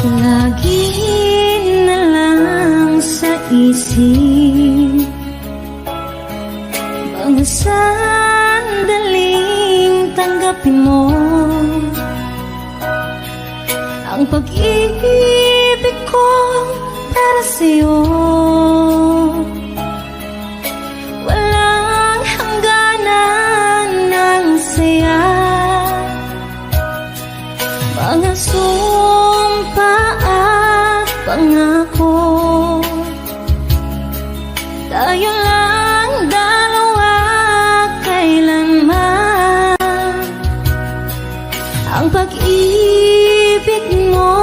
Lagi na lang sa isip mga sandaling tanggapin mo ang pag-ibig ko para sa'yo. Walang hangganan ng saya, mga sumpa at pangako. Tayo lang dalawa kailanman. Ang pag-ibig mo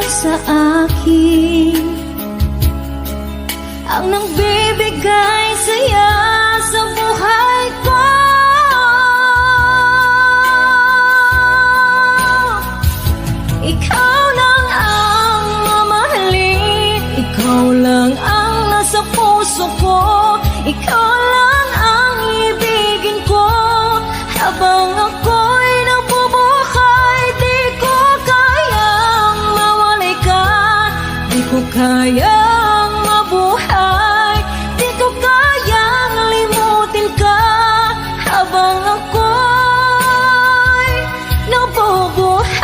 sa akin ang nagbibigay saya sa buhay ko. Ikaw lang ang mamahalin, ikaw lang ang nasa puso ko, ikaw lang ang ibigin ko. Habang ako'y nabubuhay, di ko kayang mawalay ka, di ko kayang mabuhay, di ko kayang limutin ka. Habang ako'y nabubuhay,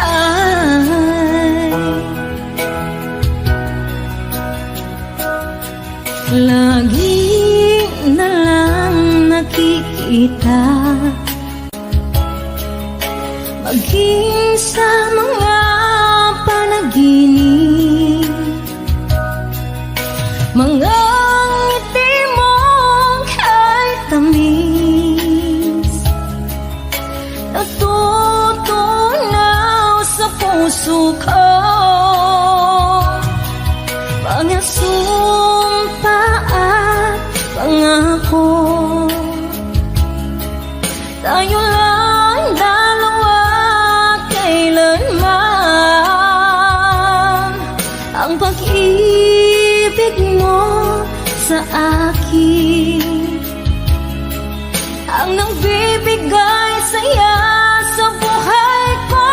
lagi na lang nakikita, maging sa mga panaginip, mga ngiti mong kahit tamis, natutunaw sa puso ko. Mga sumpa at pangako, tayo lang dalawa kailanman. Ang pag-ibig mo sa akin ang nagbibigay saya sa buhay ko.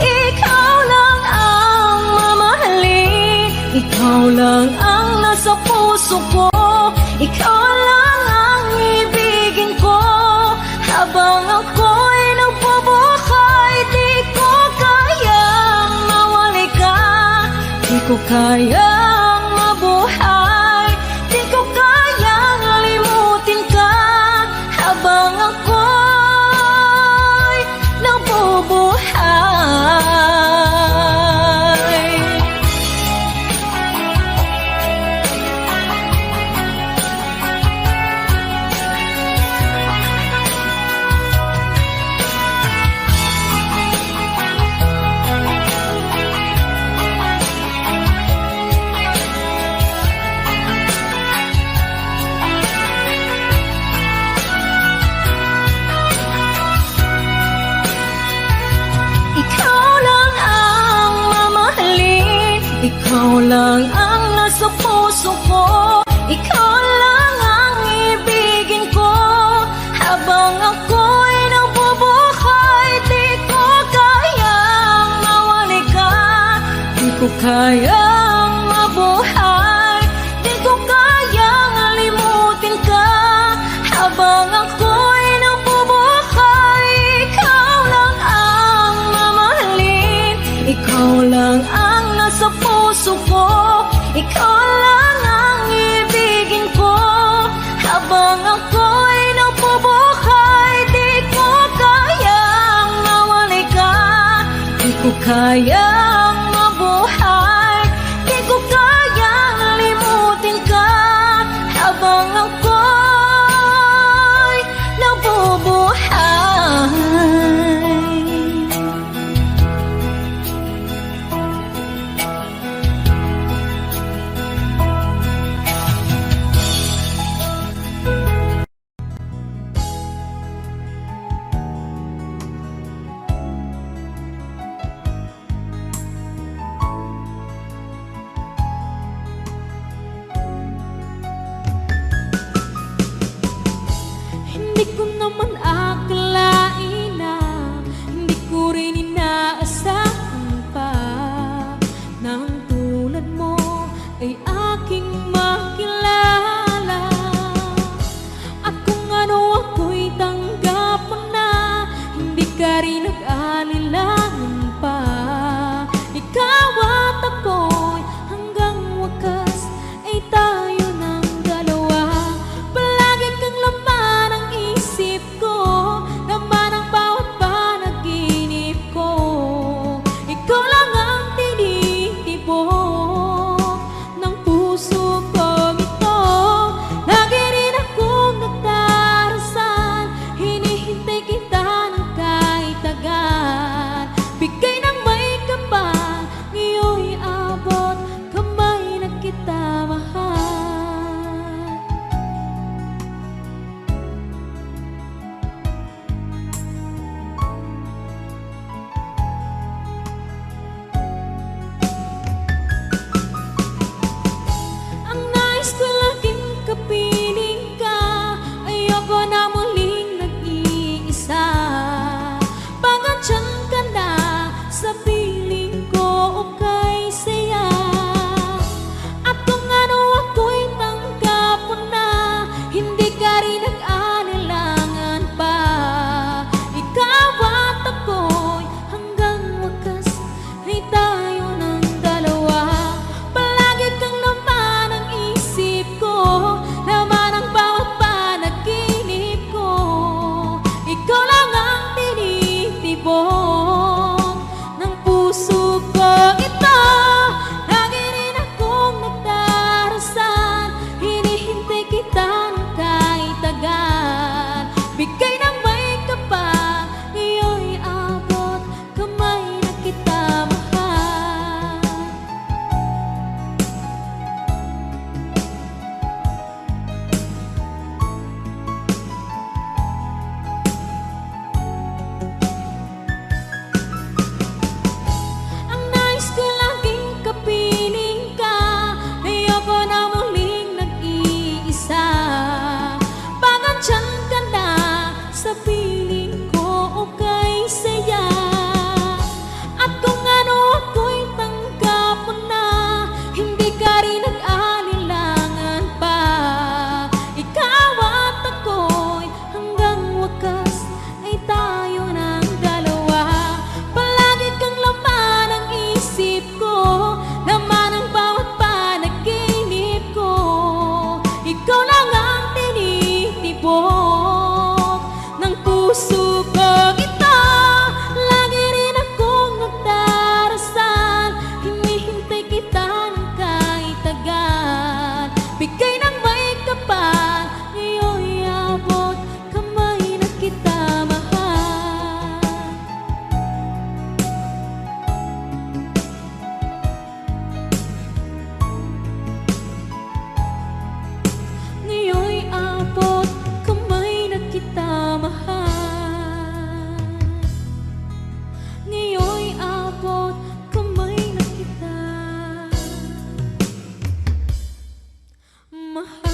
Ikaw lang ang mamahalin, ikaw lang ang nasa puso ko, ikaw lang ang ibigin ko. Habang ako'y nagbubuhay, di ko kayang mawalay ka, di ko kayang mabuhay, di ko kayang limutin ka. Habang ako'y nabubuhay, ikaw lang ang nasa puso ko, ikaw lang ang ibigin ko. Habang ako'y nabubuhay, di ko kayang mawalay ka, di ko kayang mabuhay, di ko kayang limutin ka. Habang ako'y nabubuhay, ikaw lang ang mamahalin, ikaw lang ang nasa puso ko, ikaw lang ang ibigin ko. Habang ako'y nabubuhay, di ko kayang mawalay ka, di ko kayang mabuhay, di ko kayang limutin ka. Habang ako'y nabubuhay, rin nag-alilangan pa. Ikaw at ako'y hanggang wakas ay tayo ng dalawa. Palagi kang laman ang isip ko, laman ang bawat panaginip ko. Ikaw lang ang tinitibok ng puso kong ito. Lagi rin akong nagdarasal, hinihintay kita ng kahit tagal. Bigay ng may kapal, ngayon'y abot kamay na kita mahal. Ang nais ko laging kapiling ka, ayoko na muling nag-iisa. Pangantyan ka na sa piling ko o kay saya. At kung ano ako'y tanggap mo na, hindi ka rin nag-alilangan pa. Ikaw at ako'y hanggang wakas ay tayo ng dalawa. Palagi kang laman ang isip ko, laman ang bawat panaginip ko. Ikaw lang ang tinitibok ng puso ko ito. Lagi rin akong nagdarasal, hinihintay kita ng kahit tagal. Bigay ng may kapal, ngayon'y abot kamay na kita mahal. Ang nais ko laging kapiling ka, ayoko na muling nag-iisa. Pangantyan ka na sa piling ko o kay saya. At kung ano ako'y tanggap mo na, hindi ka rin nag-alilangan pa. Ikaw at ako'y hanggang wakas ay tayo ng dalawa. Palagi kang laman ang isip ko, laman ang bawat panaginip ko. Ikaw lang ang tinitibok ng puso ko ito. Lagi rin akong nagdarasal, hinihintay kita ng kahit tagal. Bigay ng may kapal, ngayon'y abot kamay na kita mahal. Ngayon'y abot kamay na kita mahal. Ngayon'y abot kamay na kita mahal.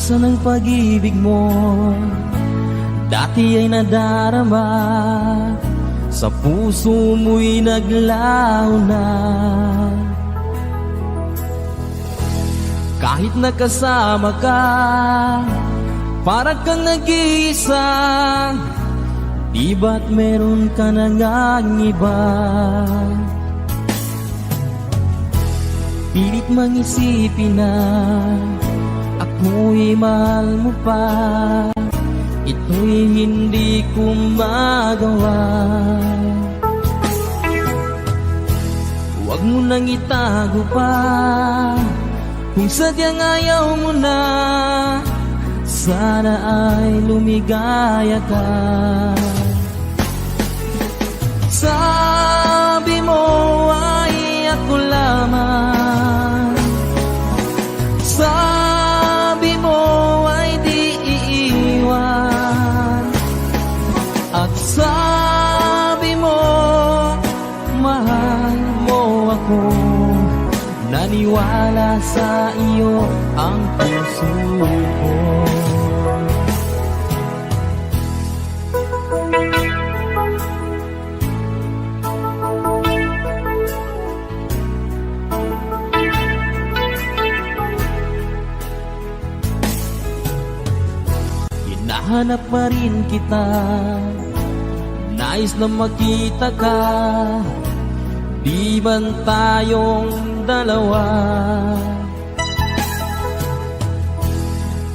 Nasaan ang pag-ibig mo? Dati ay nadarama, sa puso mo'y naglaho na. Kahit nakasama ka, parang kang nag-iisa. Di ba't meron ka na ngang iba? Pilit mang isipin na ako'y mahal mo pa. Ito'y hindi ko magawa. Huwag mo nang itago pa, kung sadyang ayaw mo na. Sana ay lumigaya ka. Sabi mo ay ako lamang. Sabi sa iyo ang puso ko. Hinahanap pa rin kita, nais na makita ka, di ban tayong dalawa?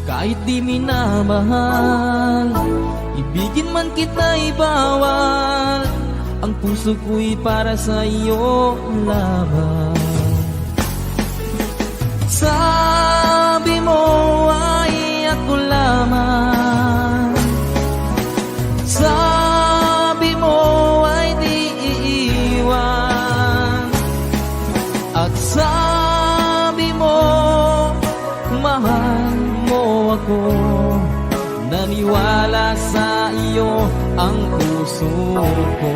Kahit di minamahal, ibigin man kita'y bawal, ang puso ko'y para sa iyo lamang. Sabi mo ay ako lamang, sabi mo ay di iiwan, at sabi mo mahal mo ako. Naniwala sa iyo ang puso ko.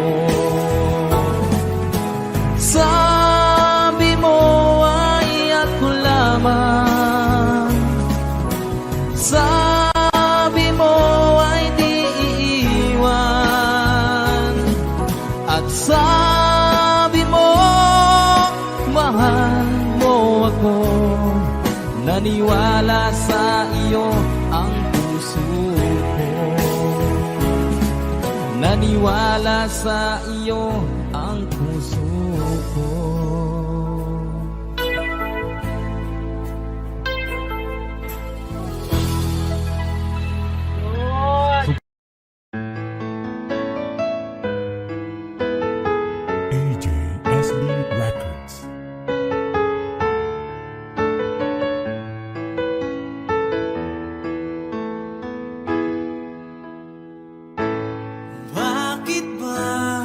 Sabi mo ay ako lamang, sabi mo ay di iiwan, at sabi mo mahal mo ako. Naniwala sa iyo ang puso ko. Naniwala sa iyo ang puso ko. AJSB Records. Bakit ba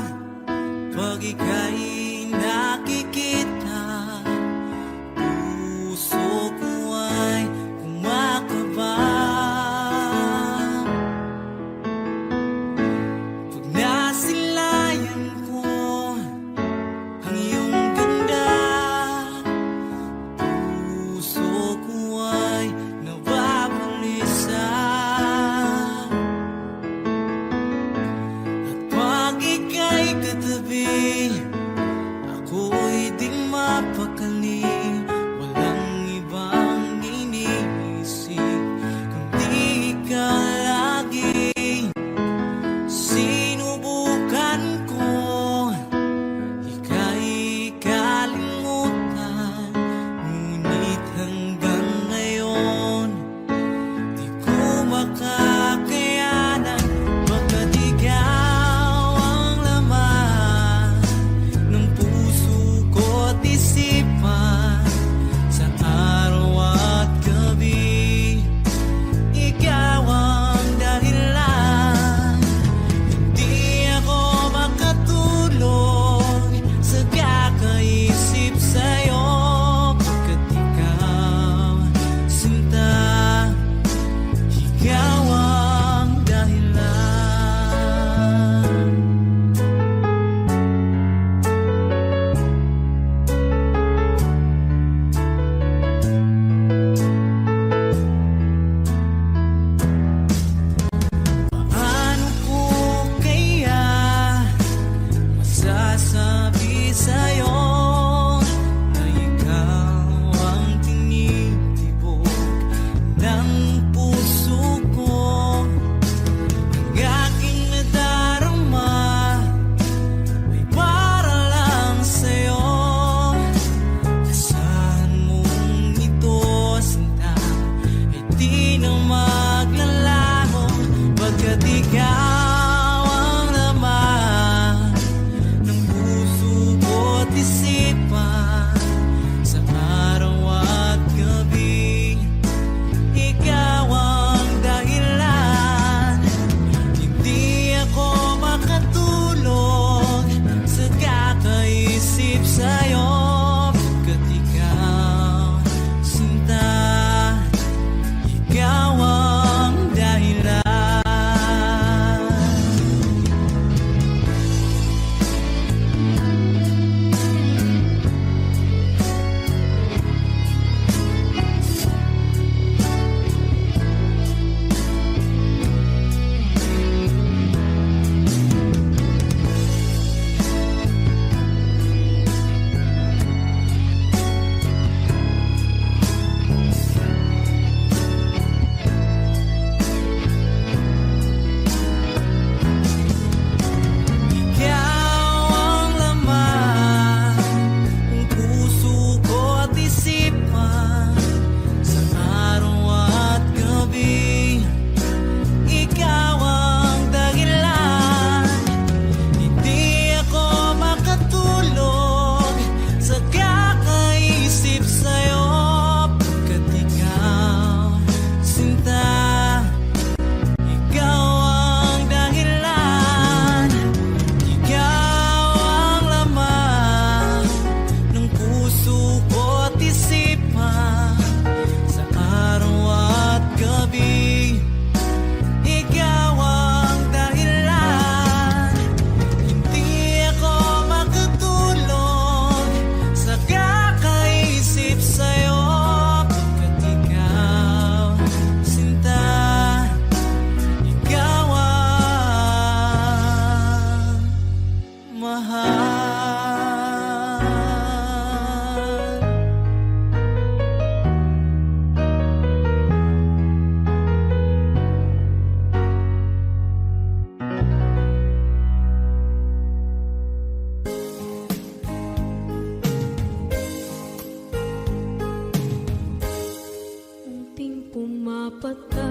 pumapata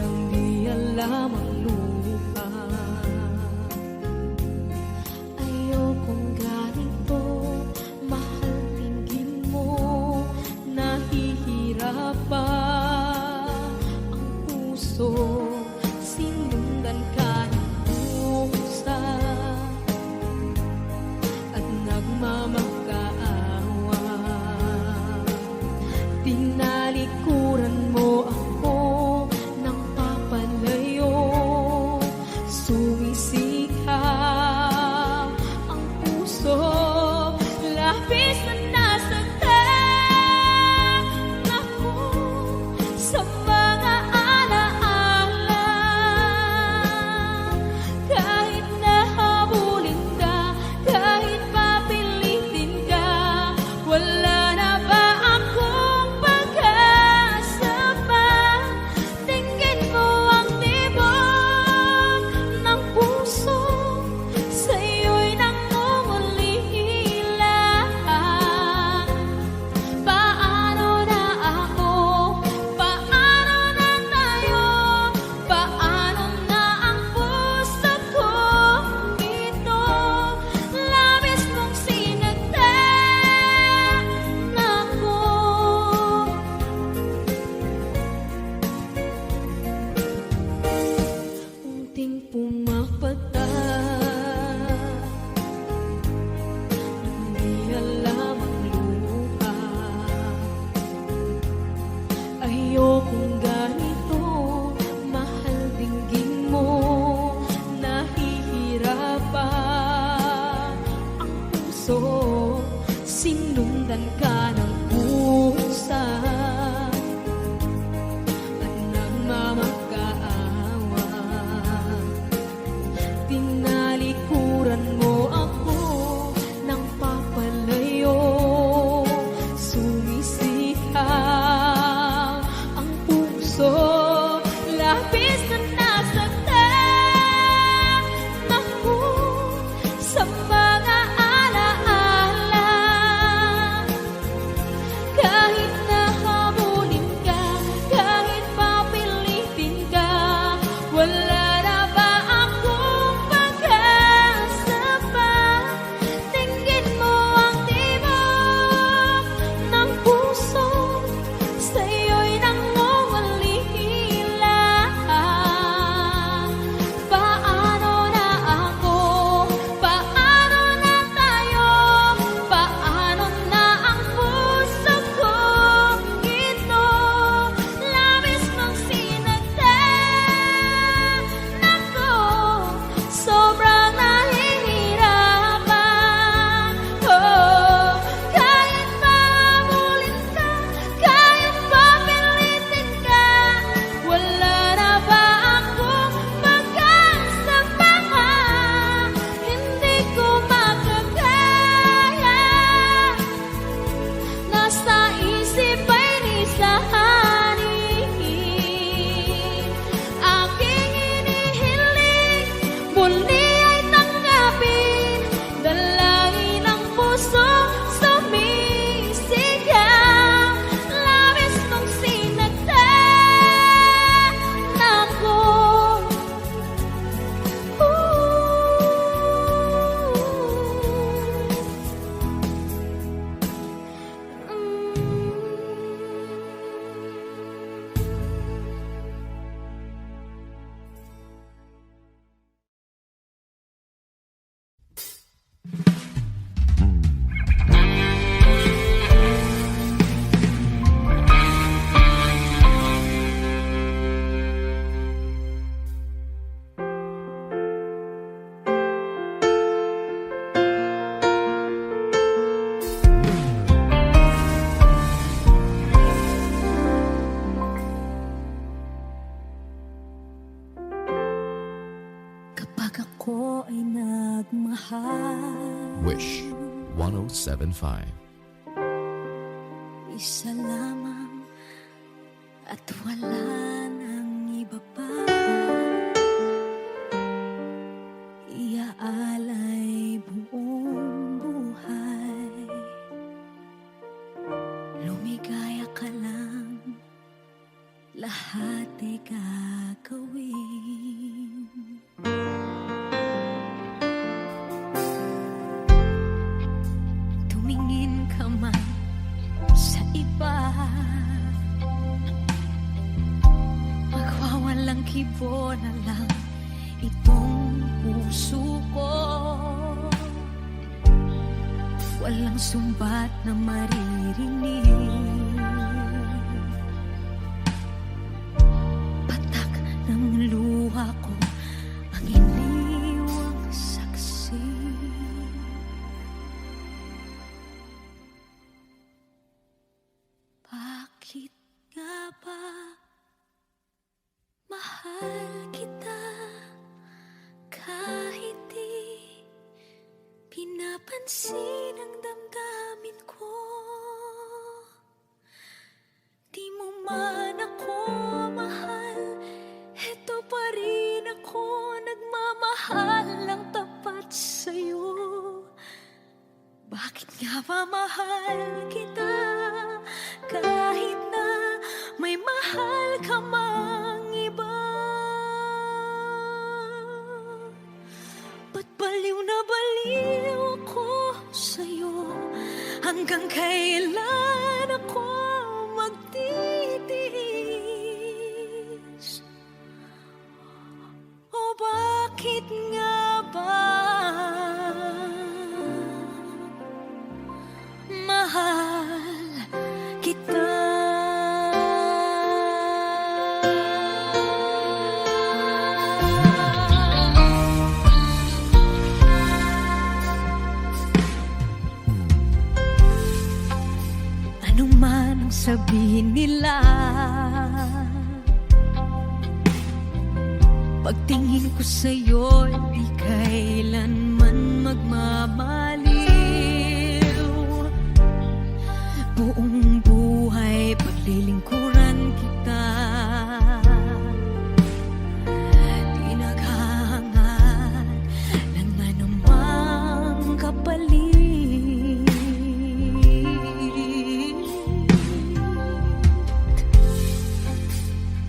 nang di alam ang lupa. Ayokong ganito, mahal, tingin mo, nahihirapan ang puso. Sinundan ka ng pusa at nagmamakaawa. Tinalikuran mo ako ng papalayo, sumisikap ang puso. Labis na nasaktan ako sa mga alaala. Kahit nahabulin ka, kahit papilitin ka, wala na ba akong pag-asa pa? Tingin mo ang tibok ng puso, sa'yo'y nangungulila. Paano na ako? Paano na tayo? Paano na ang puso kong ito? Labis mong sinaktan ako. Unting pumapata, hindi alam ang luha. Ayokong ganito, mahal, dinggin mo, nahihirapan ang puso. Sinundan ka ng pusa at nagmamakaawa. Tinalikuran mo ako ng papalayo, sumisikap ang puso. Labis na nasaktan ako sa mga alaala. Kahit nahabulin ka, kahit papilitin ka, wala na ba akong pag-asa pa? Tingin mo ang tibok ng puso, sa'yo'y nangungulila. Paano na ako? Paano na tayo? Paano na ang puso kong ito? Labis mong sinaktan ako, sobrang nahihirapan. Oh, kahit mahabulin ka, kahit papilitin ka, wala na ba akong pag-asa pa? Hindi ko makakaya, nasa isip ay nisahanin. Aking inihiling, muli ay tanggapin, dalangin ang puso, sumisigaw. Labis mong sinaktan ako. Kapag ako ay nagmahal, Wish 1075. isa lamang at wala nang iba pa. Iaalay buong buhay, lumigaya ka lang, lahat ay gagawin. Tumingin ka man sa iba, magwawalang kibo na lang itong puso ko. Walang sumbat na maririnig, patak ng luha ko ang iniwang saksi. Bakit nga ba mahal kita kahit di pinapansin ang damdamin ko? Di mo man ako mahal, eto pa rin ako nagmamahal ng tapat sa'yo. Bakit nga ba mahal kita kahit na may mahal ka mang iba? Ba't baliw na baliw ako sa'yo? Hanggang kailan ako magtitiis? O bakit nga ba mahal kita? Ano man ang sabihin nila, pagtingin ko sa'yo, di kailanman magmamaliw. Buong buhay paglilingkuran kita, di naghahangad ng anumang kapalit.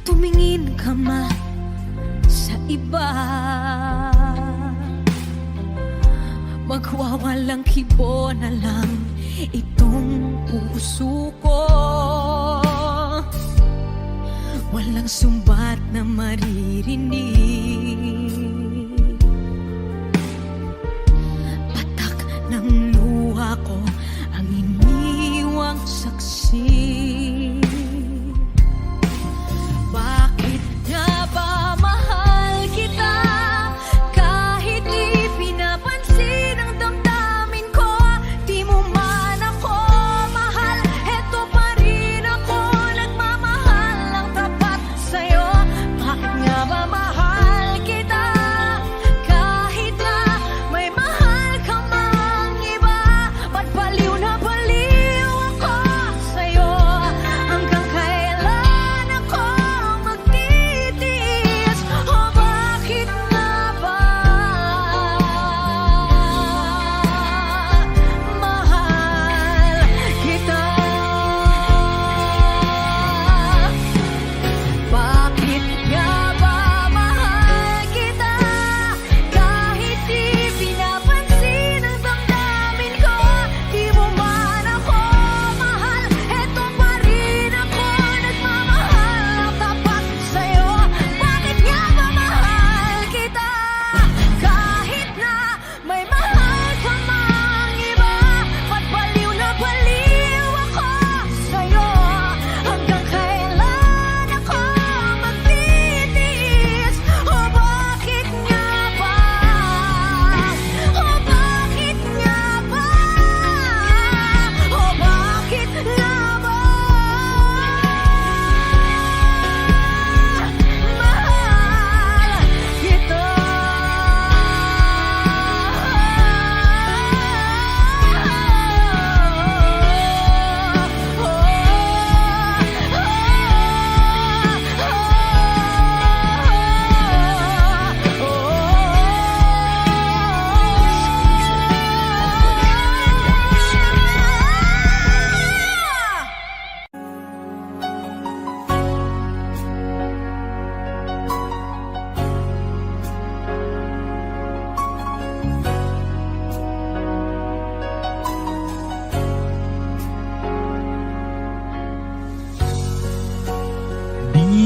Tumingin ka man sa iba, magwawalang kibo na lang itong puso ko. Walang sumbat na maririnig, patak ng luha ko ang iniwang saksi. Bakit nga ba mahal kita kahit di pinapansin ang damdamin ko? Di mo man ako mahal, eto pa rin ako nagmamahal ng tapat sa'yo. Bakit nga ba mahal kita kahit na may mahal ka mang iba? Ba't baliw na baliw ako sa'yo?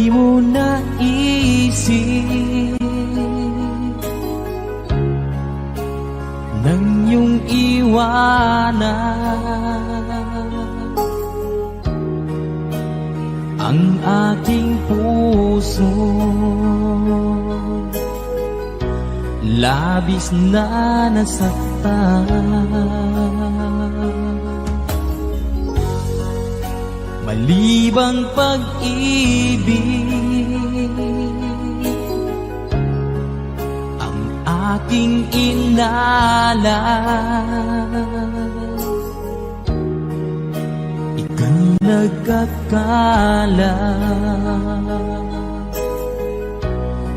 di mo naisip nang iyong iwanan ang aking puso. Labis na nasaktan, malibang pag-ibig ang aking inalan. Ika'y nagkakala,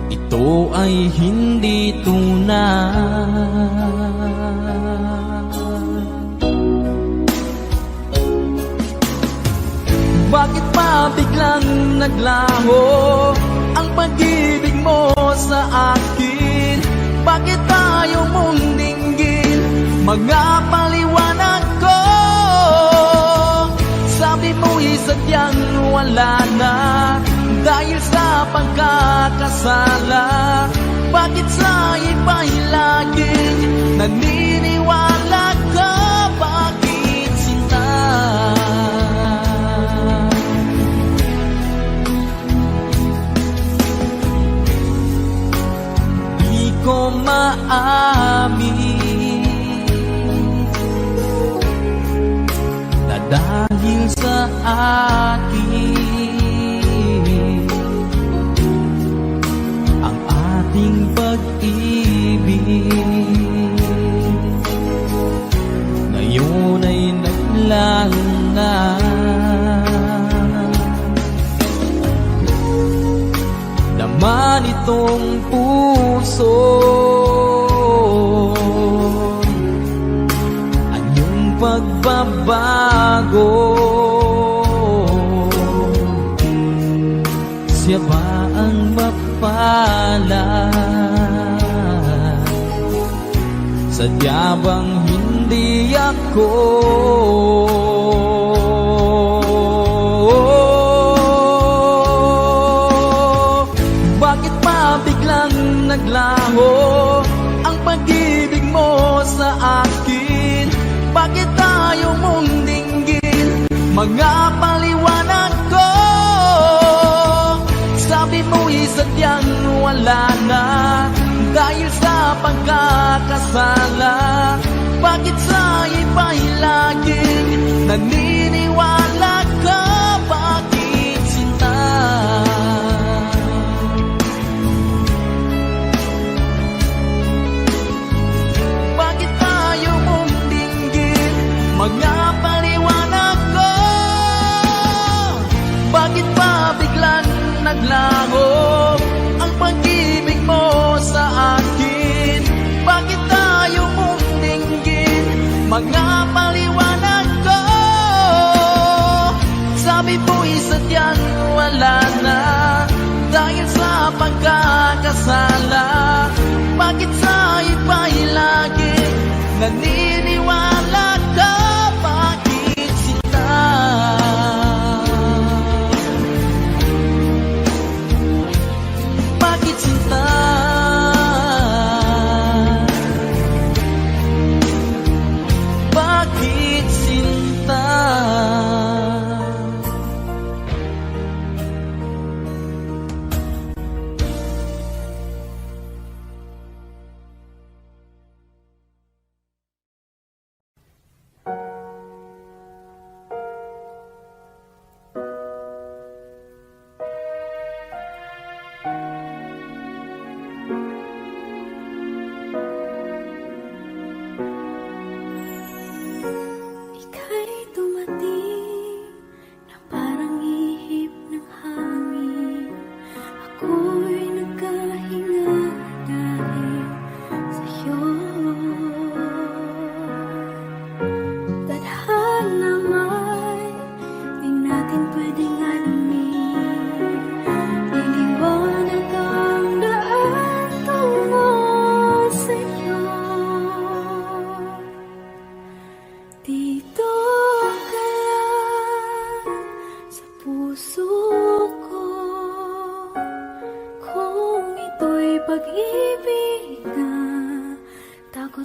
ito ay hindi tunay. Bakit pa biglang naglaho ang pag-ibig mo sa akin? Bakit tayo mong dinggin mga paliwanag ko? Sabi mo'y sadyang wala na dahil sa pagkakasala. Bakit sa iba'y laging naniniwala ka? Bakit sinta? Di ko maamin na dahil sa akin ang ating pag-ibig ngayon ay naglaho na. Naman itong puso anyong pagbabago. Siya ba ang mapalad? Sadya bang hindi ako? Bakit pa biglang naglaho ang pag-ibig mo sa akin? Bakit tayo mong dinggin mga paliwanag ko? Sabi mo'y sadyang wala na dahil sa pagkakasala. Bakit sa iba'y laging naniniwala ka? Bakit sinta? Bakit tayo mong dinggin mga paliwanag ko? Bakit pa biglang naglaho ang pag-ibig mo sa akin? Bakit tayo mong dinggin mga paliwanag ko? Sabi mo'y sadyang wala na dahil sa pagkakasala. Bakit sa iba'y laging naniniwala ka? Bakit sinta? Bakit sinta? Bakit sinta?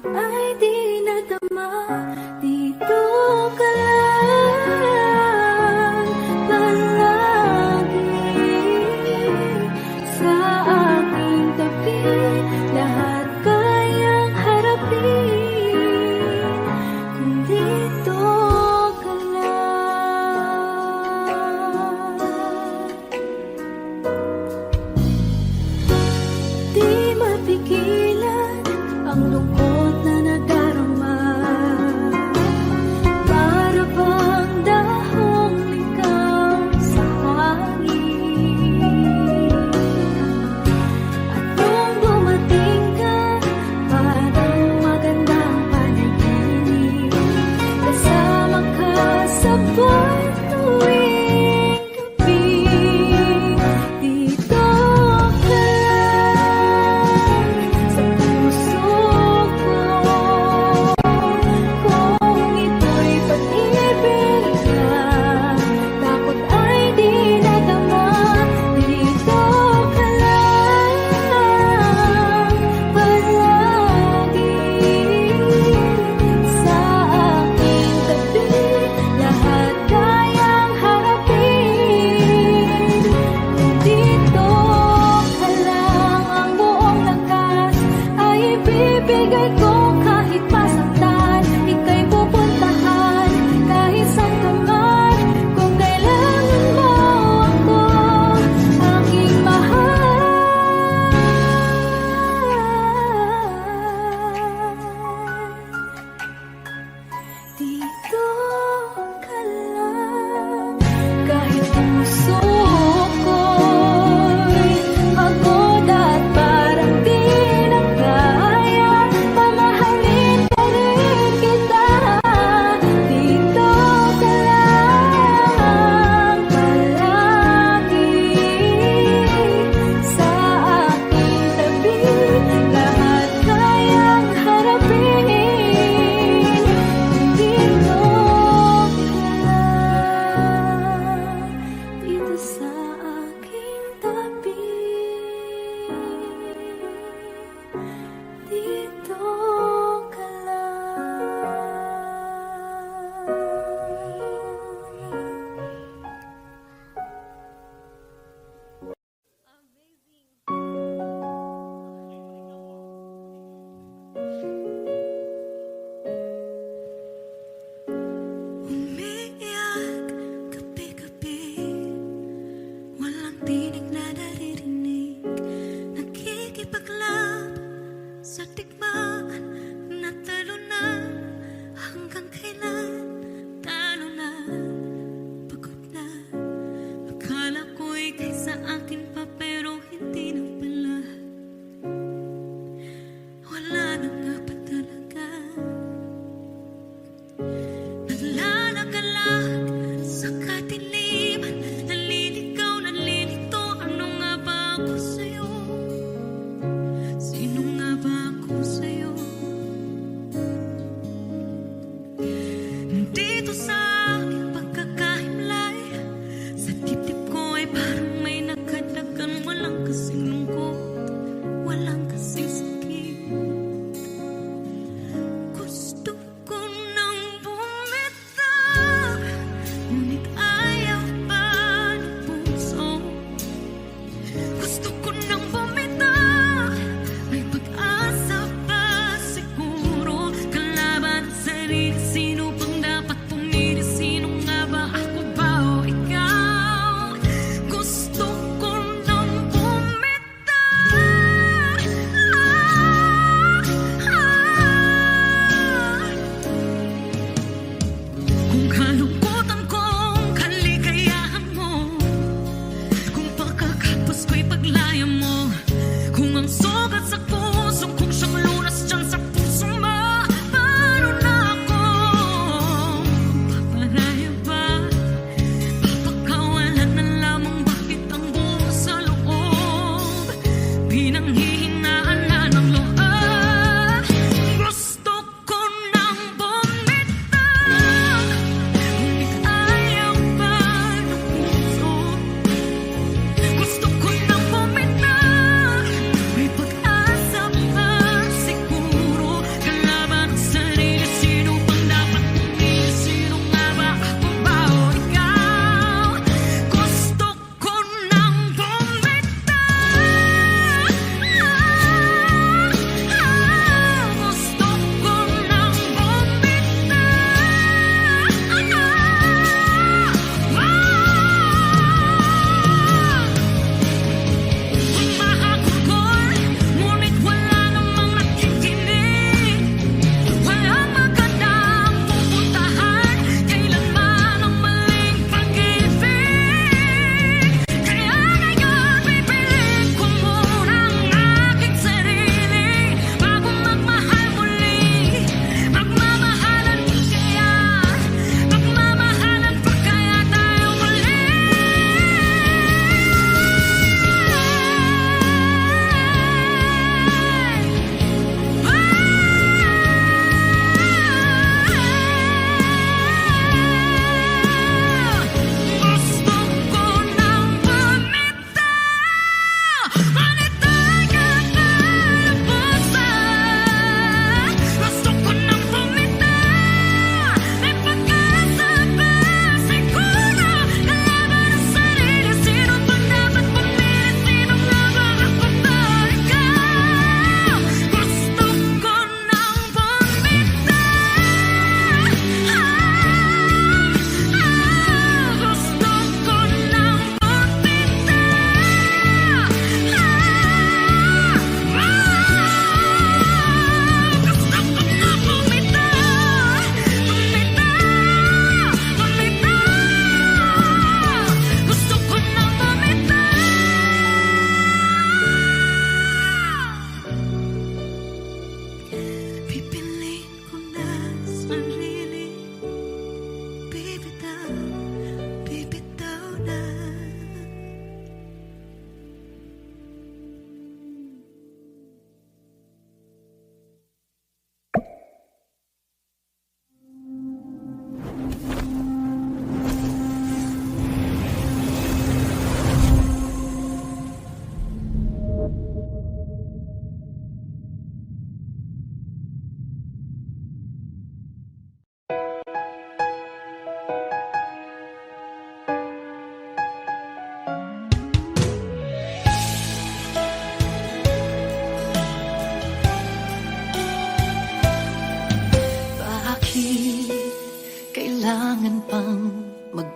ay di nadama. Dito ka lang palagi sa aking tabi. Lahat kayang harapin kung dito ka lang. Di mapigilan ang lungkot na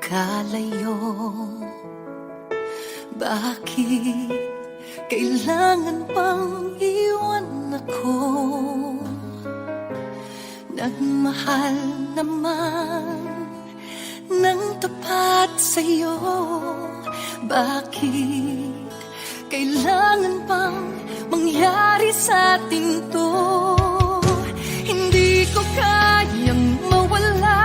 magkalayo? Bakit kailangan pang iwan ako? Nagmahal naman ng tapat sa'yo. Bakit kailangan pang mangyari sa atin to? Hindi ko kayang mawala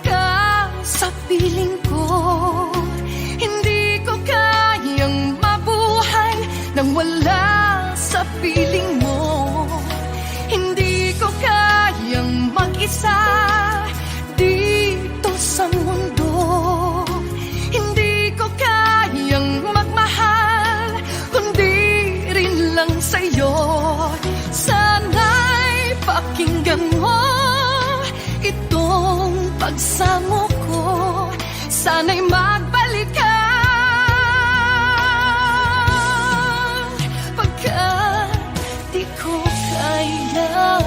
ka sa piling ko. Hindi ko kayang mabuhay nang wala sa piling mo. Hindi ko kayang mag-isa dito sa mundo. Hindi ko kayang magmahal kundi rin lang sa'yo. Sana'y pakinggan mo itong pagsamo ko. Sana'y magbalik ka pagkat di ko kaya.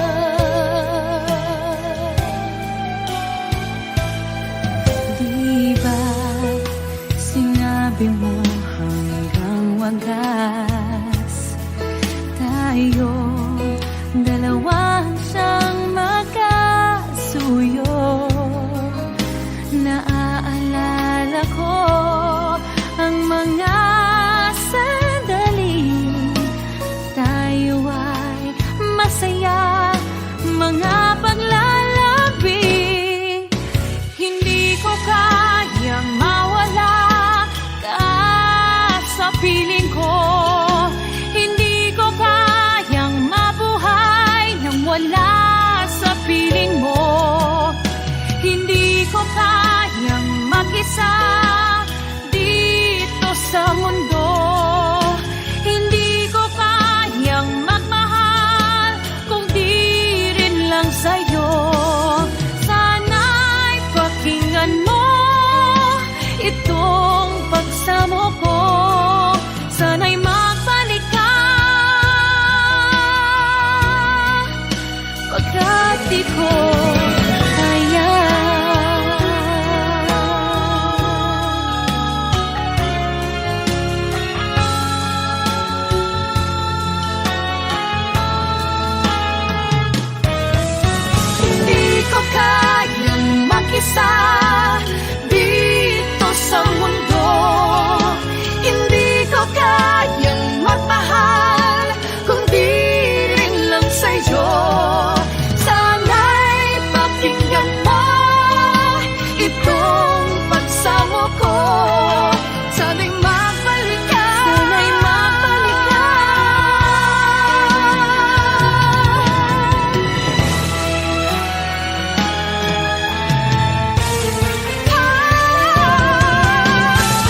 Di ba sinabi mo hanggang wagas tayo dalawa siyang magkasuyo? Naaalala ko ang mga sandali tayo ay masaya, mga paglalabi. Hindi ko kayang mawala ka sa piling ko. Hindi ko kayang mabuhay nang wala sa piling mo. Hindi ko kayang mag-isa dito sa mundo. Hindi ko kayang magmahal kung di rin lang sa'yo. Sana'y pakinggan mo itong pagsamo ko. Sana'y magbalik ka pagkat di ko kaya. Hindi ko kayang mag-isa dito sa mundo. Hindi ko kayang magmahal kung di rin lang sa'yo. Sana'y pakinggan mo itong pagsamo ko. Sana'y magbalik ka. Sana'y magbalik ka.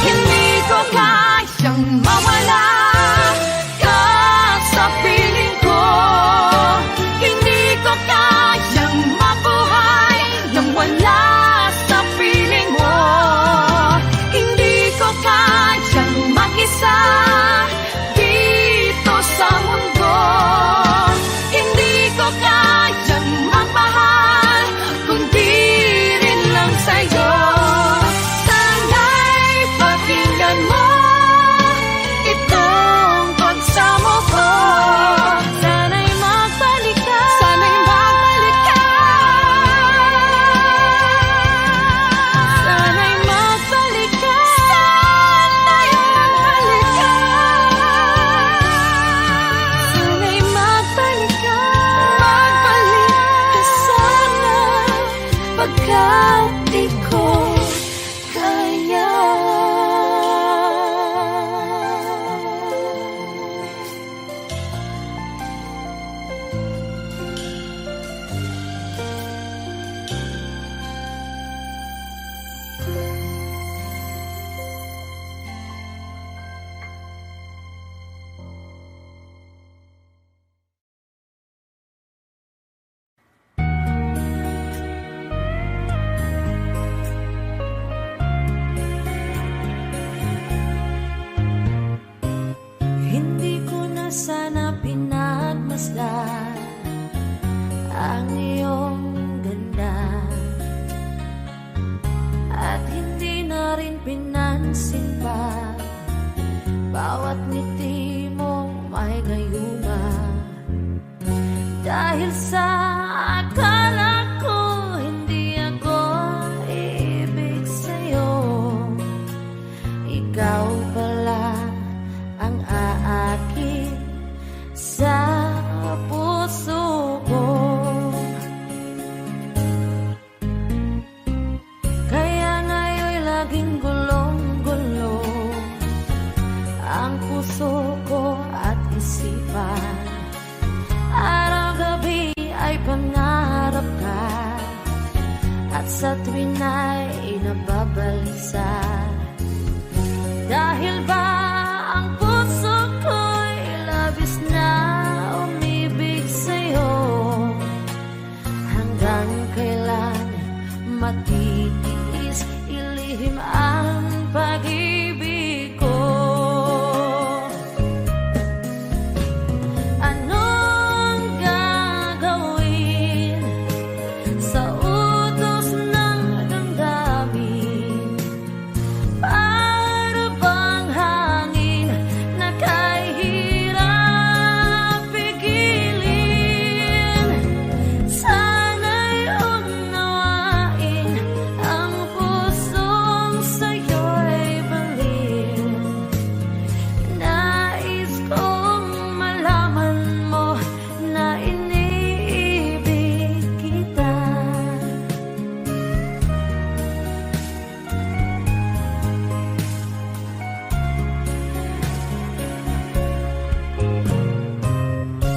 Hindi ko kayang mawala ka sa piling ko. Hindi ko kayang mabuhay nang wala sa piling mo. Hindi ko kayang mag-isa dito sa mundo. Hindi ko kayang magmahal kung di rin lang sa'yo. Sana'y pakinggan mo itong pagsamo ko. Sana'y magbalik ka. Sana'y magbalik ka. Sana'y magbalik ka. Sana'y magbalik ka. bawat ngiti mo may gayuma. Dahil sa akala ko hindi ako ibig sa'yo, ikaw pala ang aakit sa puso ko. Kaya ngayon'y laging gulong-gulo ang puso ko at isipan. Araw-gabi ay pangarap ka, at sa tuwin ay nababalisa. Dahil ba ang puso ko'y labis na umibig sa'yo? Hanggang kailan matitiis ilihim ang pag-ibig ko? Anong gagawin sa utos ng damdamin? Para bang hangin na kahirap pigilin? Sana'y unawain ang pusong sa'yo'y baliw. Nais kong malaman mo na iniibig kita.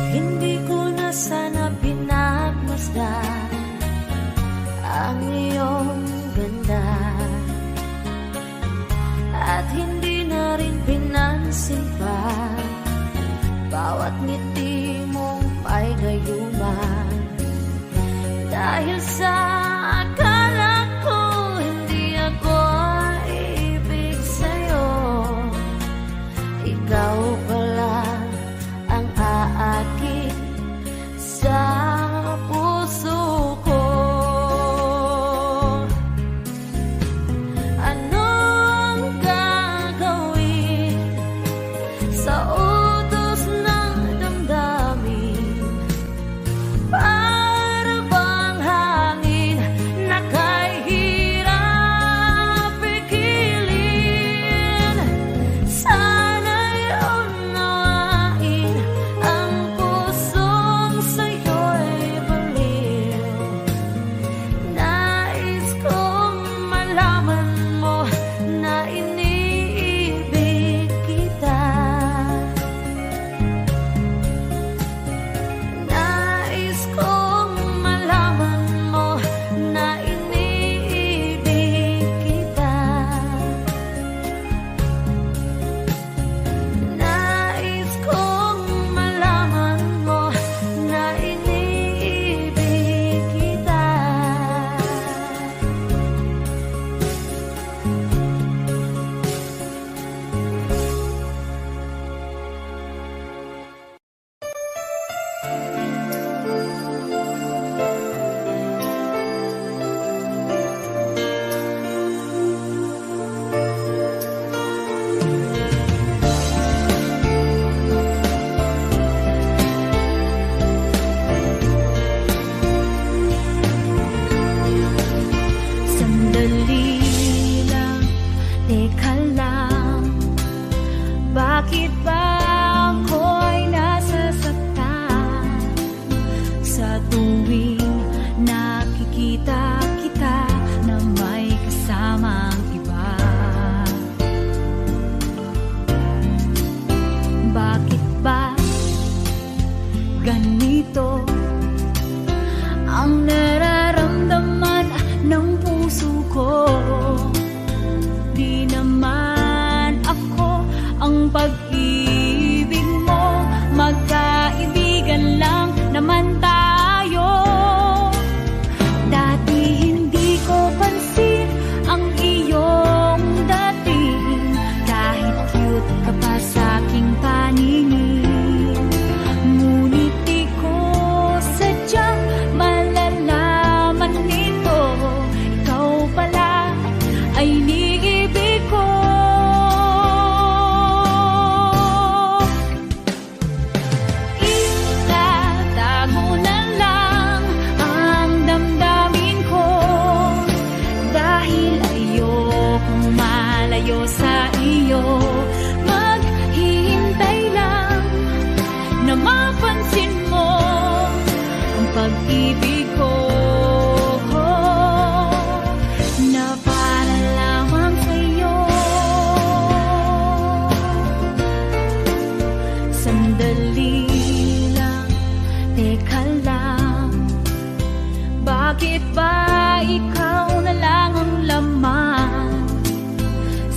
Hindi ko na sana pinagmasdan ang iyong ganda, at hindi na rin pinansin pa bawat ngiti mong may gayuma. Dahil sa akala ko hindi ako ibig sa'yo, ikaw pala ang aakit sa puso ko. Anong gagawin sa utos ng damdamin? Para bang hangin na kahirap pigilin? Sana'y unawain ang pusong sa'yo'y baliw. Nais kong malaman mo na iniibig kita. Nais kong malaman mo na iniibig kita. Nais kong malaman mo na iniibig kita. Sandali lang, teka lang, bakit ba ako'y nasasaktan sa tuwing nakikita kita na may kasamang iba? Bakit ba ganito ang nararamdaman ng puso ko? Di naman ako ang pag-ibig malayo sa iyo. Maghihintay lang na mapansin mo ang pag-ibig ko, na para lamang sa'yo. Sandali lang, teka lang, bakit ba ikaw na lang ang laman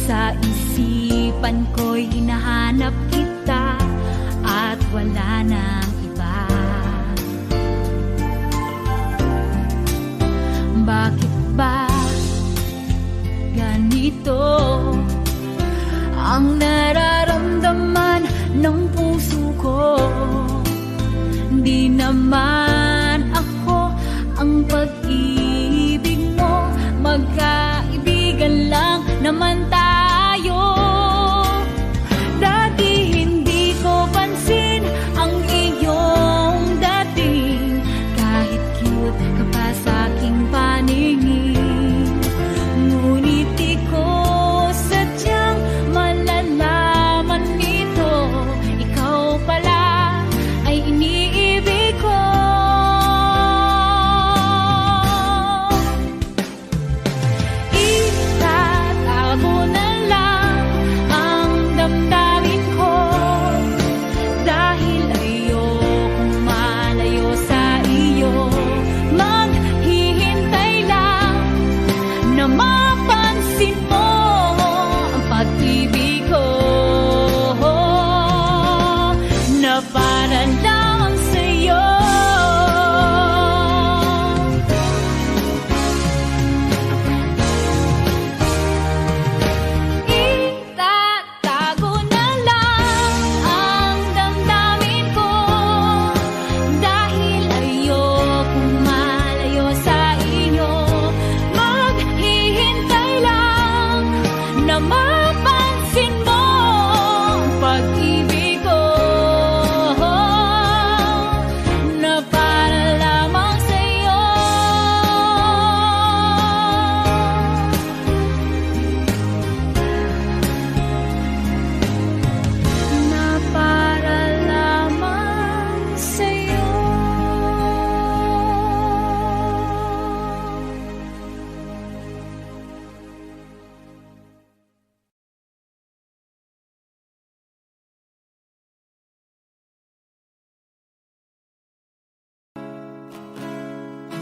sa isipan ko'y hinahanap kita at wala nang iba? Bakit ba ganito ang nararamdaman ng puso ko? Di naman ako ang pag-ibig mo, magkaibigan lang naman tayo. Dati hindi ko pansin ang iyong dating, kahit cute ka pa sa aking paningin. Ngunit di ko sadyang malalaman nito, ikaw pala ay iniibig ko. Itatago na lang ang damdamin ko, dahil ayokong malayo sa iyo. Maghihintay lang na mapansin mo ang pag-ibig ko, na para lang sa'yo. Itatago na lang ang damdamin ko, dahil ayokong malayo sa iyo. Maghihintay lang na mapansin mo ang pag-ibig ko, na para lamang sa'yo. Na para lamang sa'yo.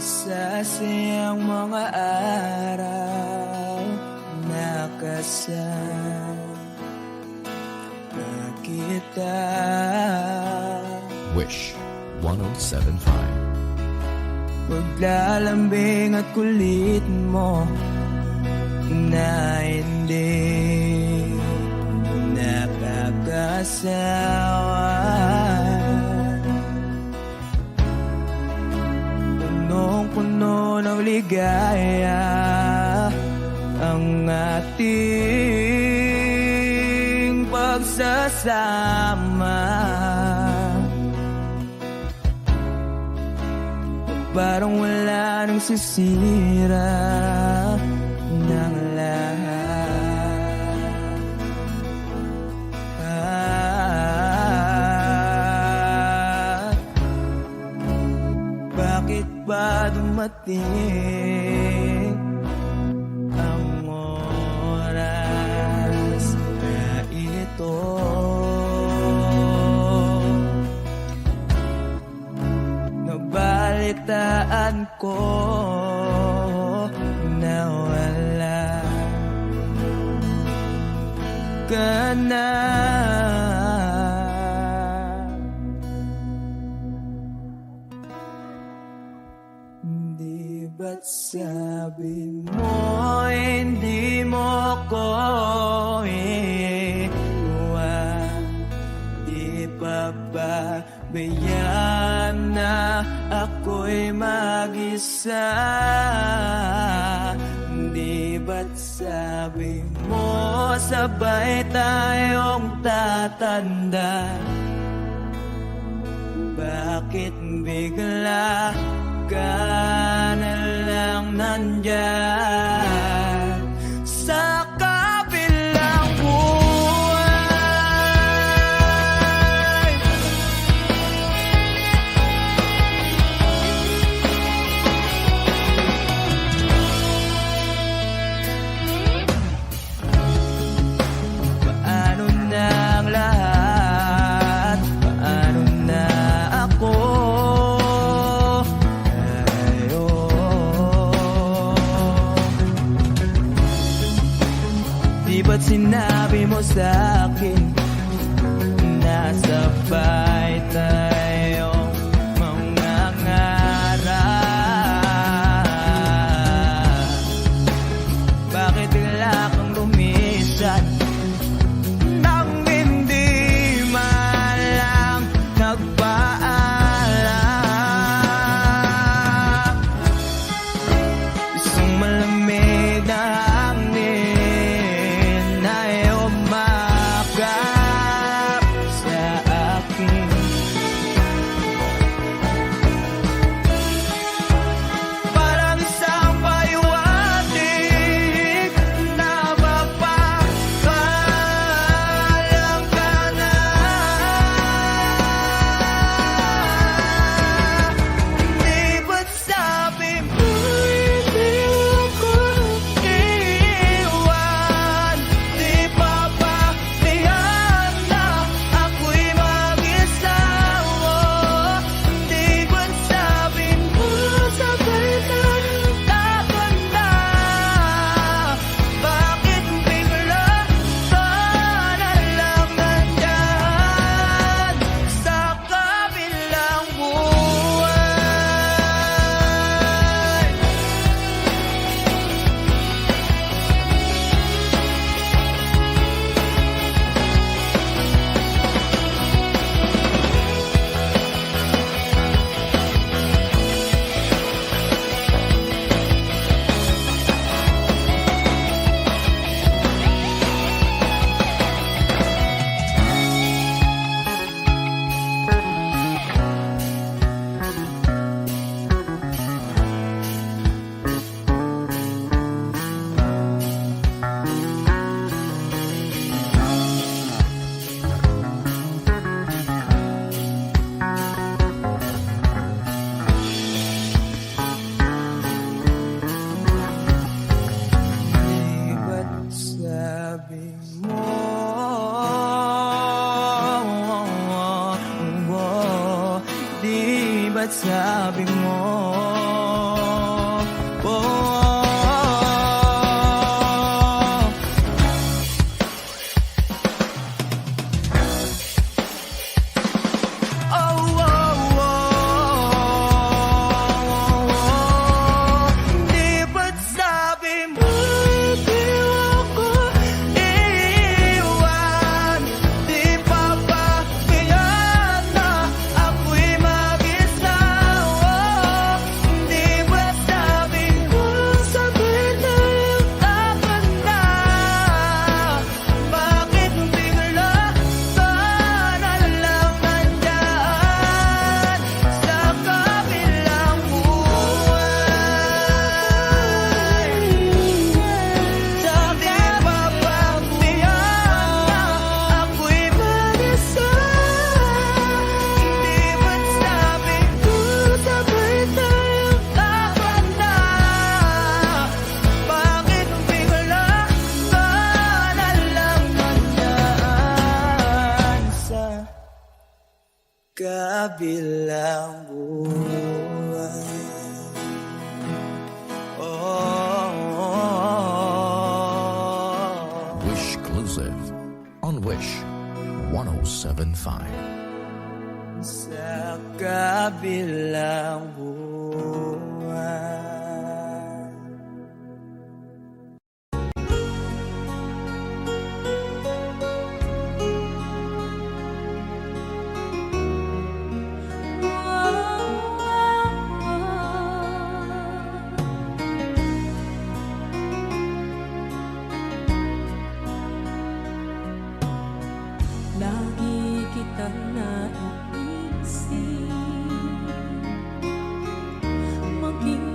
Sa siyang mga araw nakasama kita. Wish 1075. Paglalambing at kulit mo na hindi nakakasawa. Punong-puno ng ligaya ang ating pagsasama. Parang wala nang sisira ng lahat. Bakit ba dumating ang oras na ito? Nabalitaan ko na wala ka na. Di ba't sabi mo hindi mo ko iwan? Di pa ba bayaan na ako'y mag-isa? Di ba't sabi mo sabay tayong tatanda? Bakit bigla ka na lang nandyan sa kabila? Di ba't sinabi mo sa'kin na sabay tayong mangangarap? Bakit bigla kang lumisan nang hindi man lang nagpaalam? Isang malamig na hangin ay umakap sa akin. Parang isang paliwanag na mapapaalam ka na. Di ba't sabi mo hindi ako iiwan? Di pa ba tiyan na ako'y mag-isawa? Di ba't sabi mo sabay tayong tatanda? Bakit bigla ka na lang nandyan sa kabilang buhay? Di ba't sabi mo Di ba't sabi mo Di ba't sabi mo hindi ako iiwan? Di pa ba tiyan na ako'y mag-isawa? Di ba't sabi mo sabay tayong tatanda? Bakit bigla ka na lang nandyan sa kabilang buhay? Sabi pa bang tiyan na ako'y mag-isawa? Di ba't sabi ko sabay tayong tatanda? Bakit bigla ka na lang nandyan sa kabilang buhay? Wish Exclusive on Wish 1075. Sa kabilang buhay. Lagi kitang naiisip, maging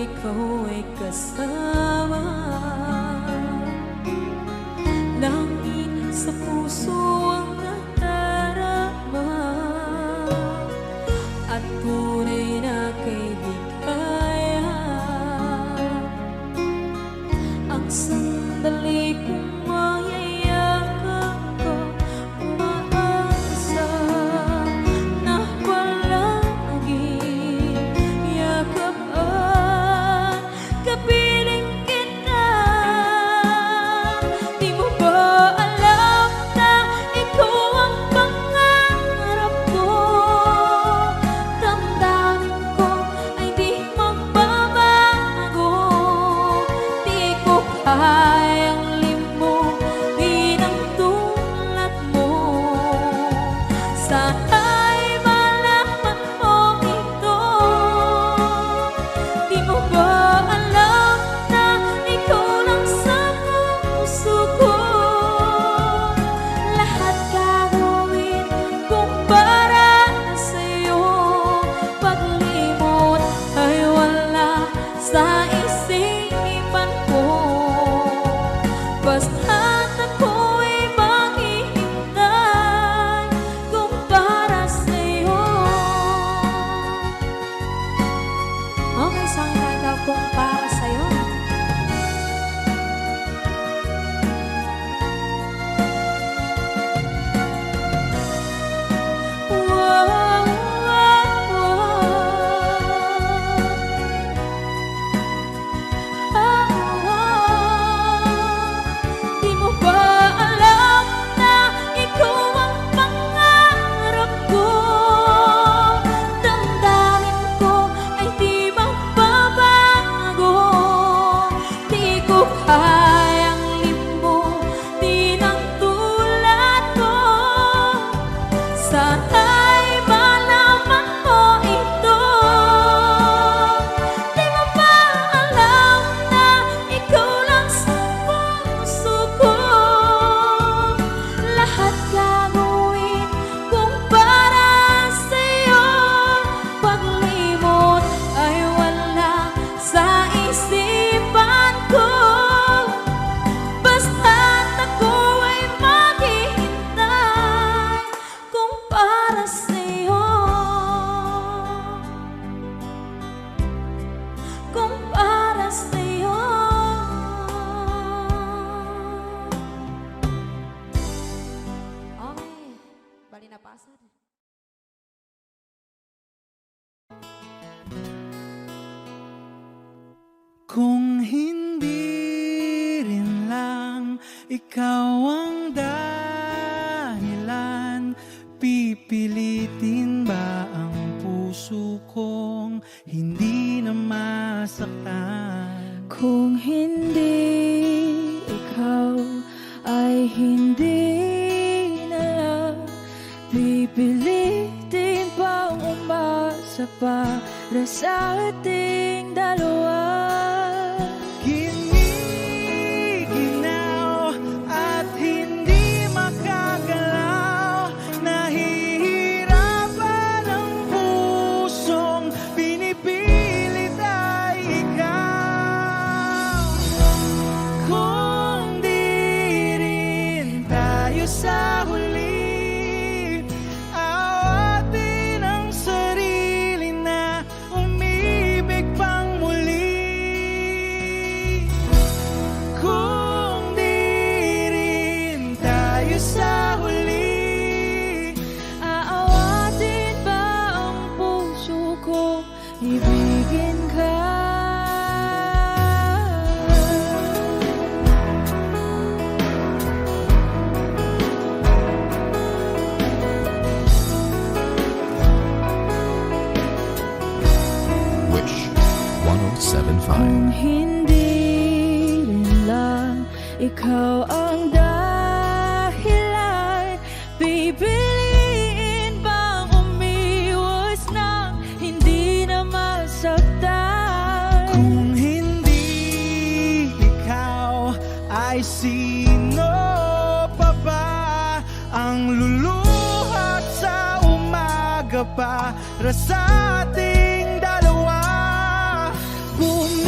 ikaw ay kasama. Langit sa puso ang nadarama, at tunay na kaibigan. Ang sandali kong mayayakap ko, umaasa na palaging yakapan, kapiling kita. Di mo ba alam na ikaw ang pangarap ko? Damdamin ko ay di magbabago. Di ko kayang limutin ang tulad mo. Sana'y malaman mo ito. Di mo ba alam na ikaw lang sa puso ko? Lahat gagawin kung para sa'yo. Paglimot ay wala sa isipan ko. Basta't ako'y maghihintay kung para sa'yo. Okay, saan tayo kung para sa'yo? Wow, wow, Di mo ba alam na ikaw ang pangarap ko? Damdamin ko ay di magbabago. Di ko kayang limutin ang tulad ko. Sana'y malaman mo ito. Di mo ba alam na ikaw lang sa puso ko? Lahat gagawin kung para sa'yo. Paglimot ay wala sa isipan ko. Basta't ako ay maghihintay kung para sa'yo. Kung para sa'yo. Okay, bali na pasad. Kung hindi rin lang ikaw ang dahilan, pipilitin ba ang puso kong hindi na masaktan? Kung hindi ikaw ay hindi na lang, pipilitin bang umasa para sa ating dalawa? Giniginaw at hindi makagalaw, nahihirapan ang pusong pinipilit ay ikaw. Kung di rin tayo sa huli, awatin ang sarili na umibig pang muli. Kung di rin tayo sa huli, Aawatin ba ang puso ko, ibigin ka? Wish 1075. Kung hindi rin lang ikaw ang dahilan, pipiliin bang umiwas ng hindi na masaktan? kung hindi ikaw ay sino pa ba ang luluhat sa umaga para sa ating dalawa? Kung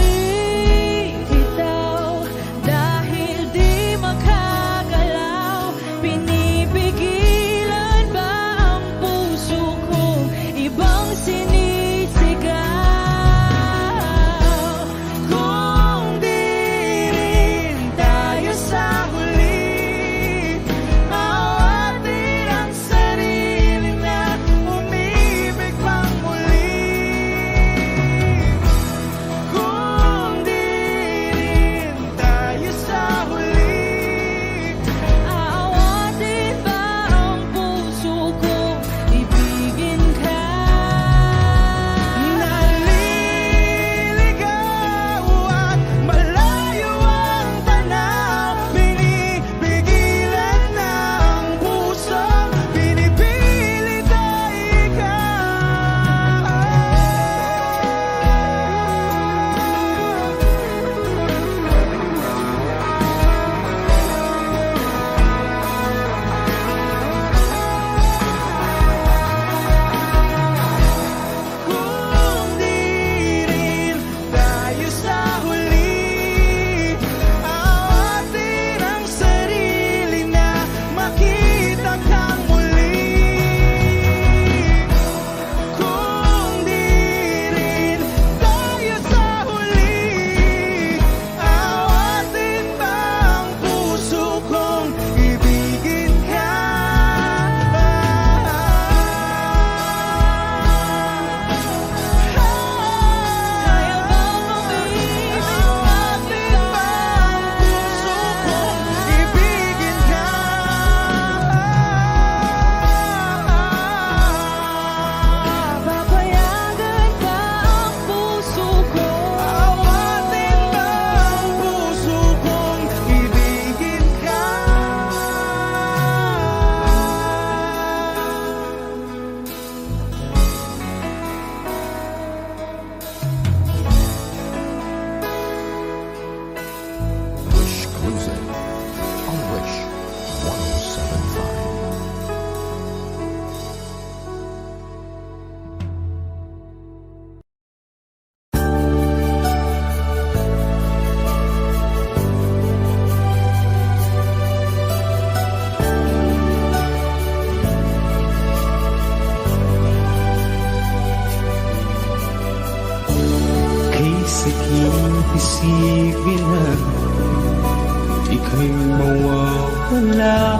wala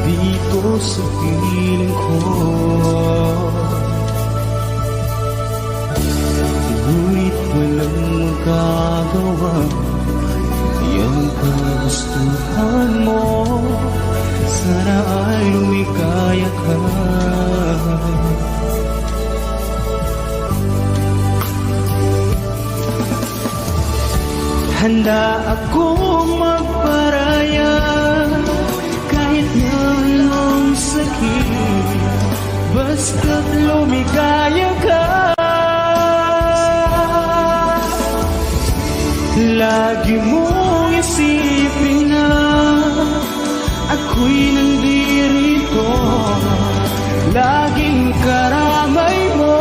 dito sa piling ko. Ngunit walang magagawa, yan ang kagustuhan mo. Sana ay lumikaya ka. Handa akong magparaya kahit na anong sakit, basta't lumikaya ka. Lagi mong isipin na ako'y nandirito, laging karamay mo.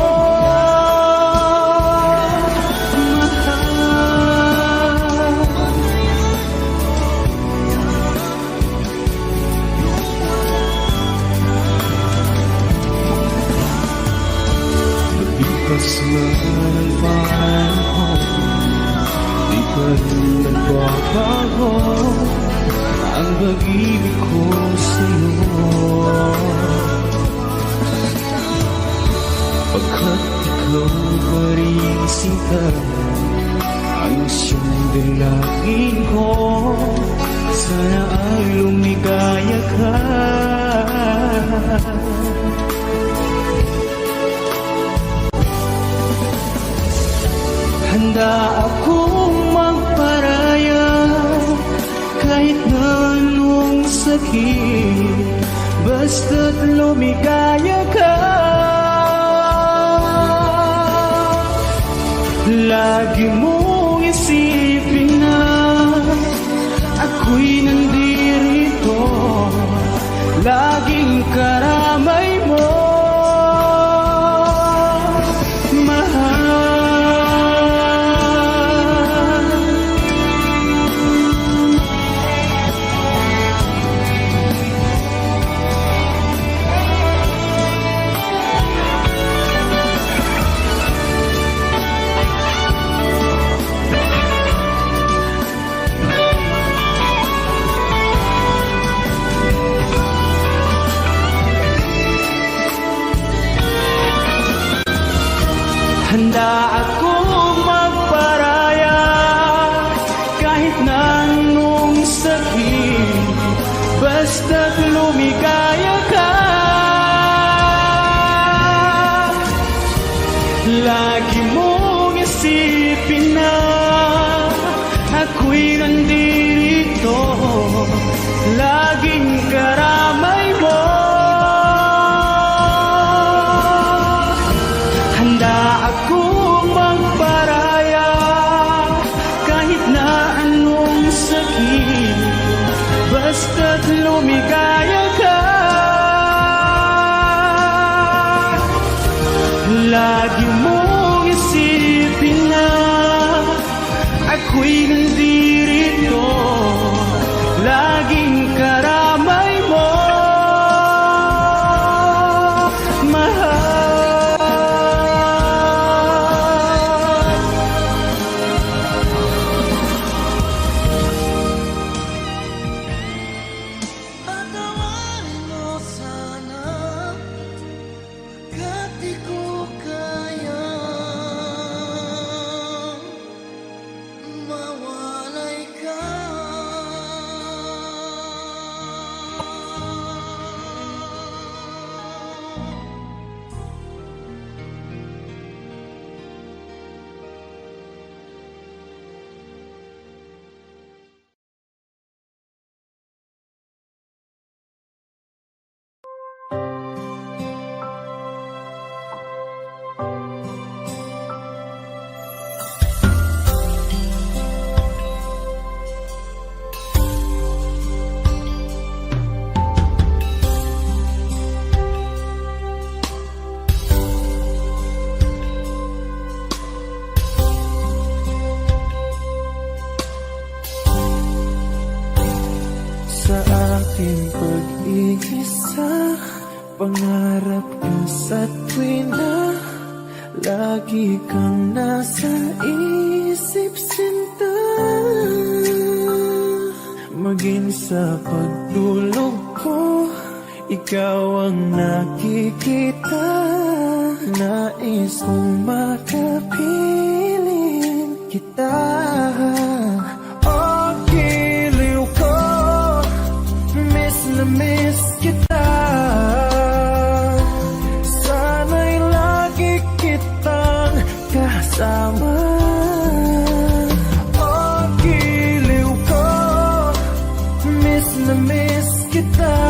Lumipas man ang panahon, di pa rin nagbabago ang pag-ibig ko sa'yo. Pagkat ikaw pa rin sinta ang siyang dalangin ko, sana ay lumigaya ka. Handa akong magparaya kahit na anong sakit, basta't lumigaya ka. Lagi mong isipin na ako'y nandirito, laging karamay mo. Handa akong magparaya kahit na anong sakit, basta't lumigaya ka. Lagi mong isipin na ako'y nandirito, laging karamay mo. Handa akong magparaya kahit na anong sakit, basta't lumigaya ka. Lagi mong isipin na ako'y nandirito, laging karamay mo. Sa aking pag-iisa, pangarap ka sa tuwina, lagi kang nasa isip, sinta. maging sa pagtulog ko, ikaw ang nakikita. Nais kong makapiling kita. Oh, giliw ko, miss na miss kita. Sana'y lagi kitang kasama. Oh, giliw ko, miss na miss kita.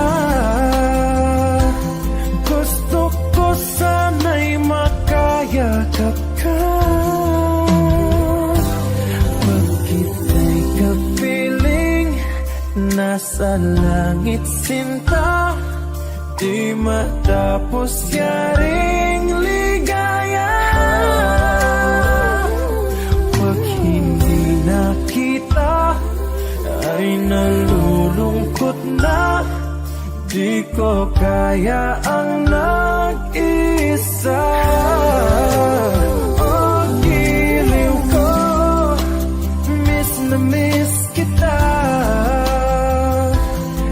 Gusto ko sana'y makayakap ka. Pag kita'y kapiling, nasa langit sinta, di matapos yaring ligaya. Pag hindi nakita, ay nalulungkot na. Di ko kaya ang nag-isa. Oh, giliw ko, miss na miss kita.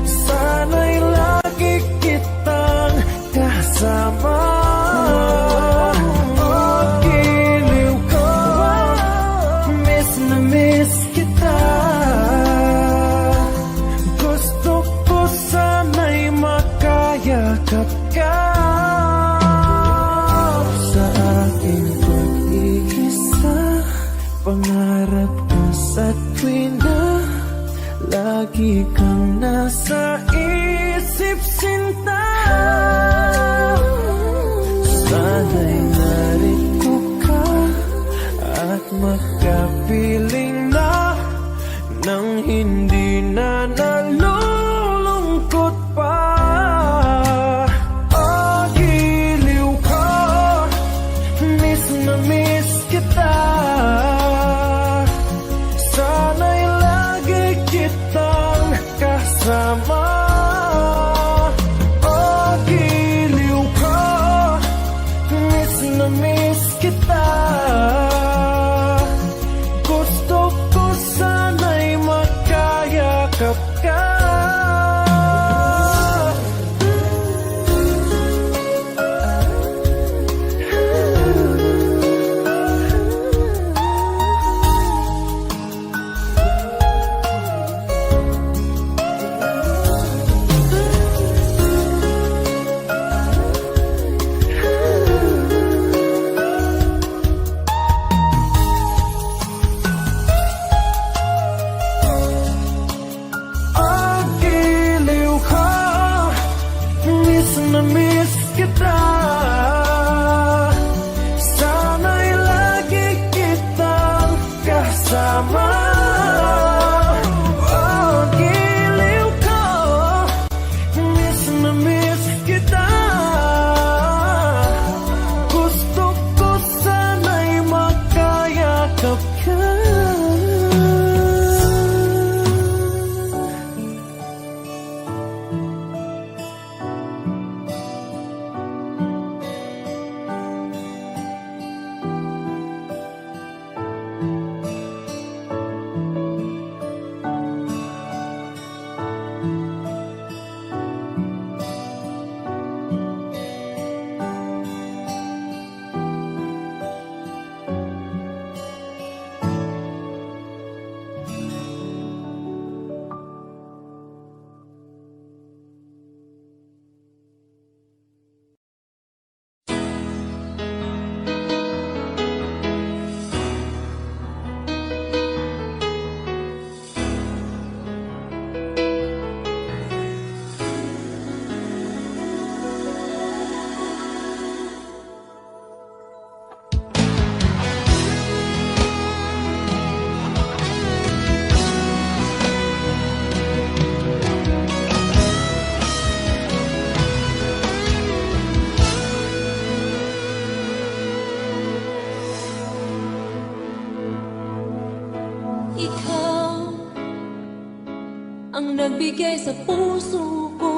Sana'y lagi kitang kasama. Oh, giliw ko, miss na miss kita. Gusto ko sana'y makayakap ka. Sa aking pag-iisa, pangarap ko sa tuwina, lagi kang nasa isip sinta. Sana'y narito ka at makapiling na nang hindi na nalulungkot pa. Oh, giliw ko, miss na miss kita. Sana'y lagi kitang kasama. Oh, giliw ko, miss na miss kita. Gusto ko sana'y makayakap ka. Oh, giliw ko, miss na miss kita. Sana'y lagi kitang kasama. Oh, giliw ko, miss na miss kita. Gusto ko sana'y makayakap ka. Ikaw ang nagbigay sa puso ko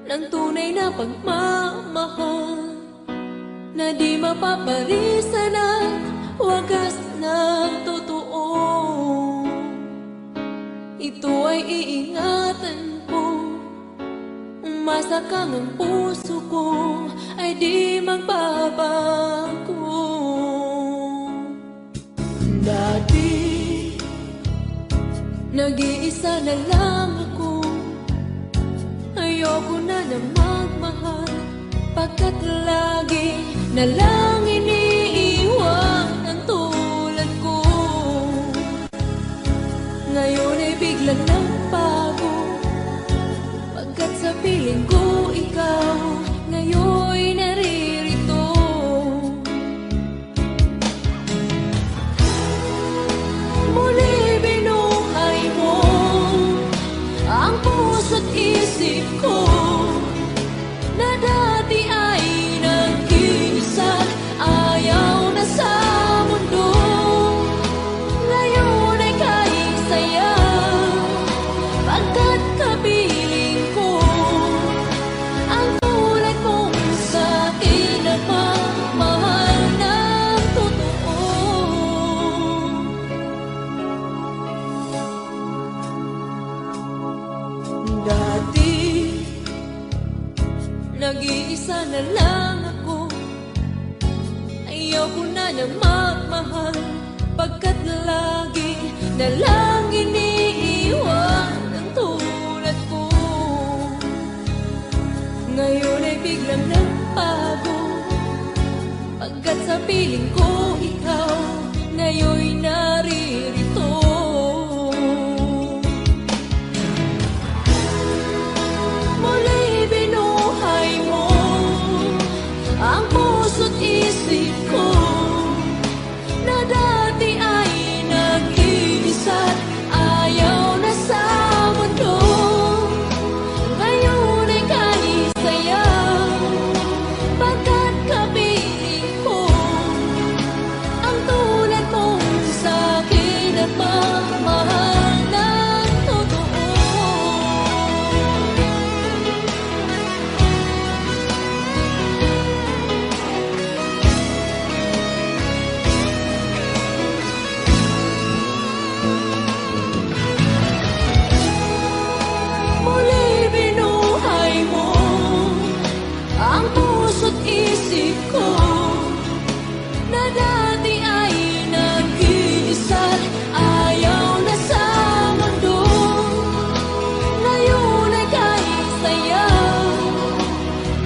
ng tunay na pagmamahal na di mapaparisan at wagas na totoo. ito ay iingatan ko. Umasa kang ang puso ko ay di magbabago. Dati, nag-iisa na lang ako. Ayoko na na magmahal, pagkat lagi na lang iniiwan ang tulad ko. Ngayon ay biglang nagbago, pagkat sa piling ko ikaw ngayon naririto. Muli binuhay mo ang puso't isip ko, na dati ay nag-iisa't ayaw na sa mundo. Ngayon ay kahit saya, pagkat kapiling ko ang tulad mong sa'kin na magmahal ng totoo. Dati, nag-iisa na lang ako. Ayoko na na magmahal, pagkat lagi na lang iniiwan ang tulad ko. Ngayon ay biglang nagbago, pagkat sa piling ko ikaw ngayon naririto. Muli binuhay mo ang puso't isip ko, na dati ay nag-iisa't ayaw na sa mundo. Ngayon ay kahit saya, pagkat kapiling ko ang tulad mong sa'kin at magmahal ng totoo. Muli binuhay mo ang puso't isip ko, na dati ay nag-iisa't ayaw na sa mundo. Ngayon ay kahit saya,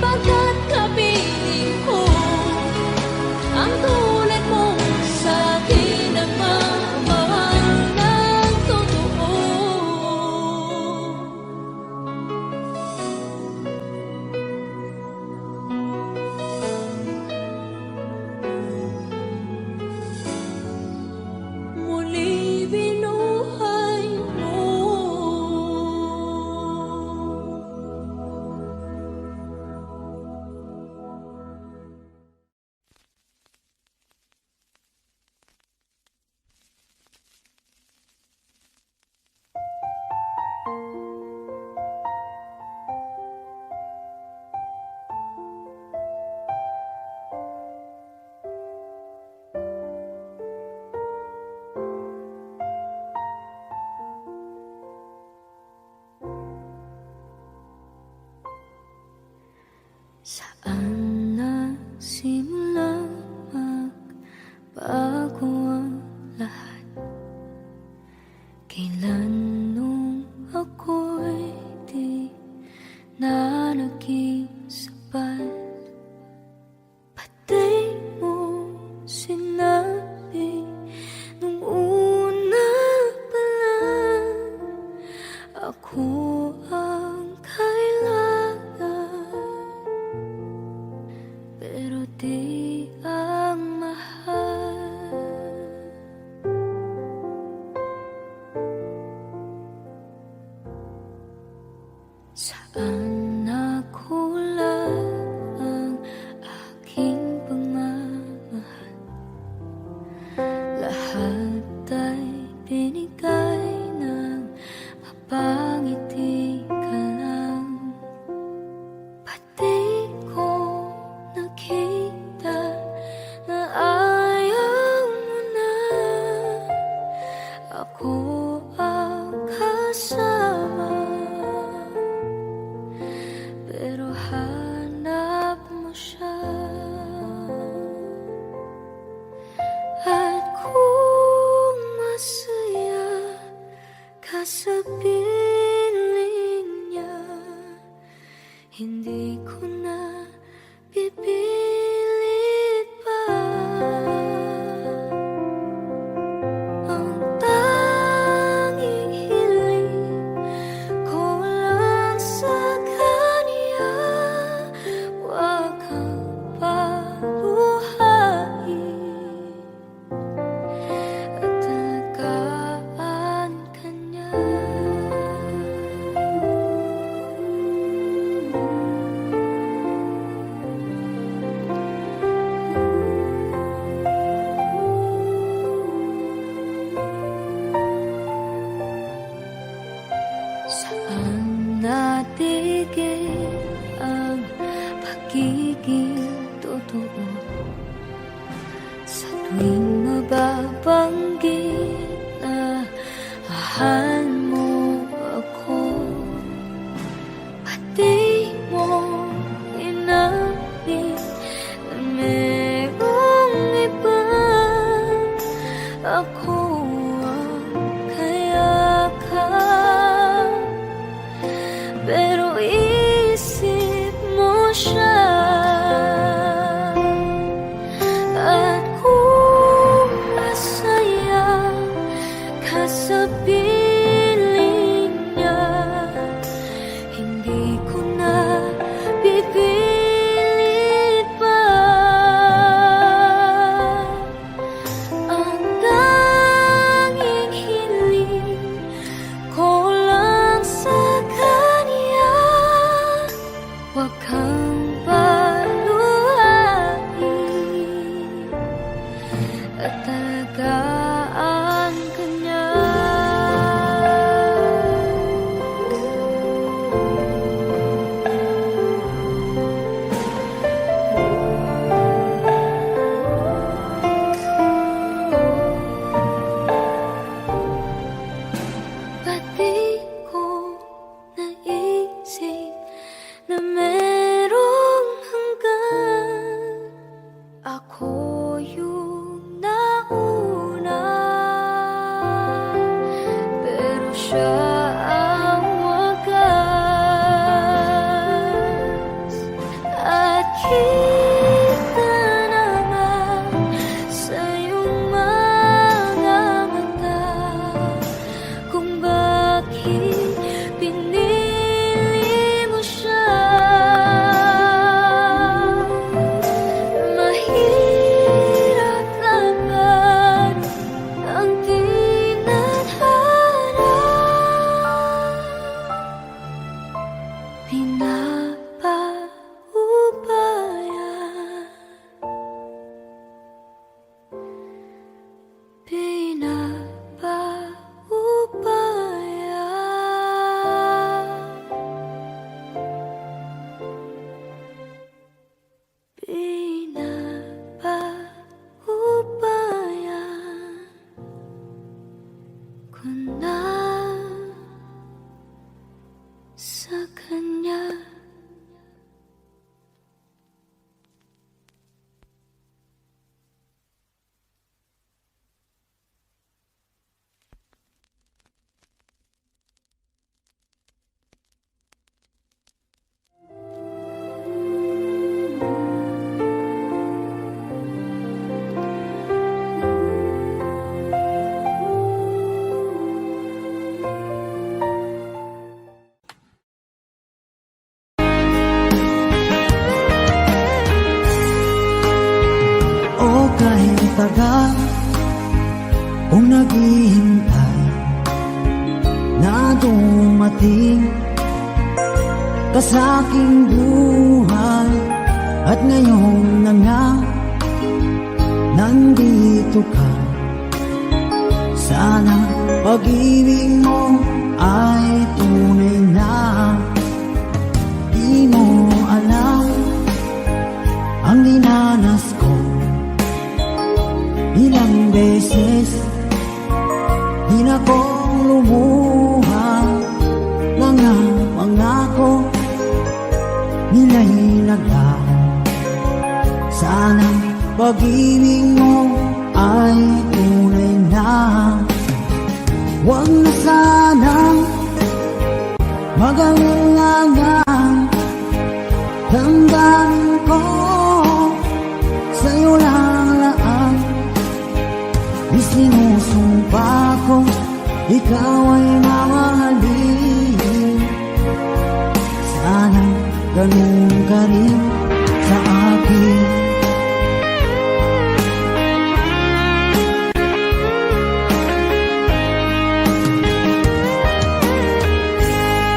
pagkat kapiling ko ang tulad mong sa'kin ang magmahal ng totoo. Muli binuhay mo. Saan nagsimula magbago ang lahat? Kailan nung ako'y di na naging sapat? Pati mo sinabi nung una pa lang, ako ang kailangan, pero di ang mahal. Saan nakulang ang aking pagmamahal? Lahat ay binigay ng mapangiti ka lang. Pati ko nakita pero hanap mo siya. At kung masaya ka sa piling niya, hindi ko na pipilit pa. Ang tanging hiling ko lang sa kanya, huwag kang paluhain at alagaan ka niya. Saan natigil ang pagiging totoo? Sa tuwing mababanggit na mahal mo ako, pati mo inamin na merong iba. Ako ang kayakap, pero isip mo siya. At kung masaya ka sa piling niya, hindi ko na pipilit pa. Ang tanging hiling ko lang sa kanya, huwag kang paluhain at alagaan ka niya. Pati ko naisip na merong hanggan, ako yung nauna, pero siya ang wagas. At kita naman sa iyong mga mata kung bakit pinili mo siya. Mahirap laban ang tinadhana, pinapaubaya, pinapaubaya ko na sa kanya. O kahit tagal kung naghihintay na dumating ka sa aking buhay, at ngayon na nga nandito ka. Sana pag-ibig mo ay tunay na. Di mo alam ang dinanas ko, ilang beses di na kong lumuha. Mga pangako nila'y naglaho. Sana'y pag-ibig mo ay tunay na. Huwag na sanang mag-alinlangan. Damdamin ko sa'yo lang laan. Isinusumpa ko ikaw ay mamahalin. Sana ganun ka rin sa akin.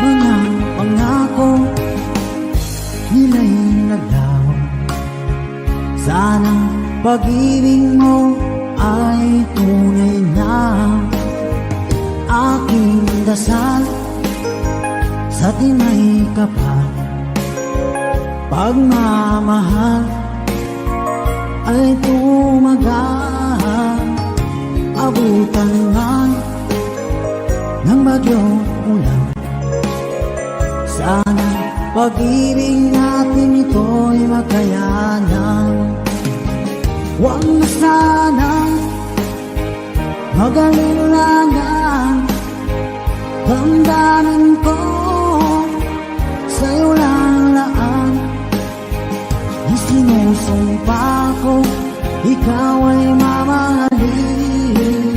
Mga pangako nila'y naglaho. Sana pag-ibig mo ay tunay na. Aking dasal sa tinay kapal, pagmamahal ay tumagal. Abutan man ng bagyong ulan. Sana pag-ibig natin ito'y makayanan. Huwag na sanang mag-alinlangan. Damdamin ko sa'yo lang laan. Isinusumpa ko ikaw ay mamahalin.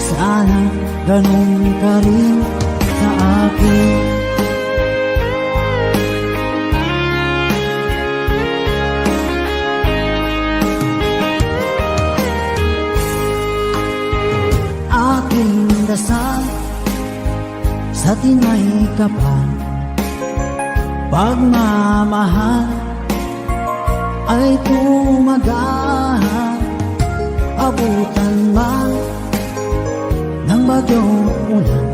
Sana ganun ka rin sa akin. Aking dasal sa tinay kapal, pagmamahal ay tumagal. Abutan man ng bagyong ulan.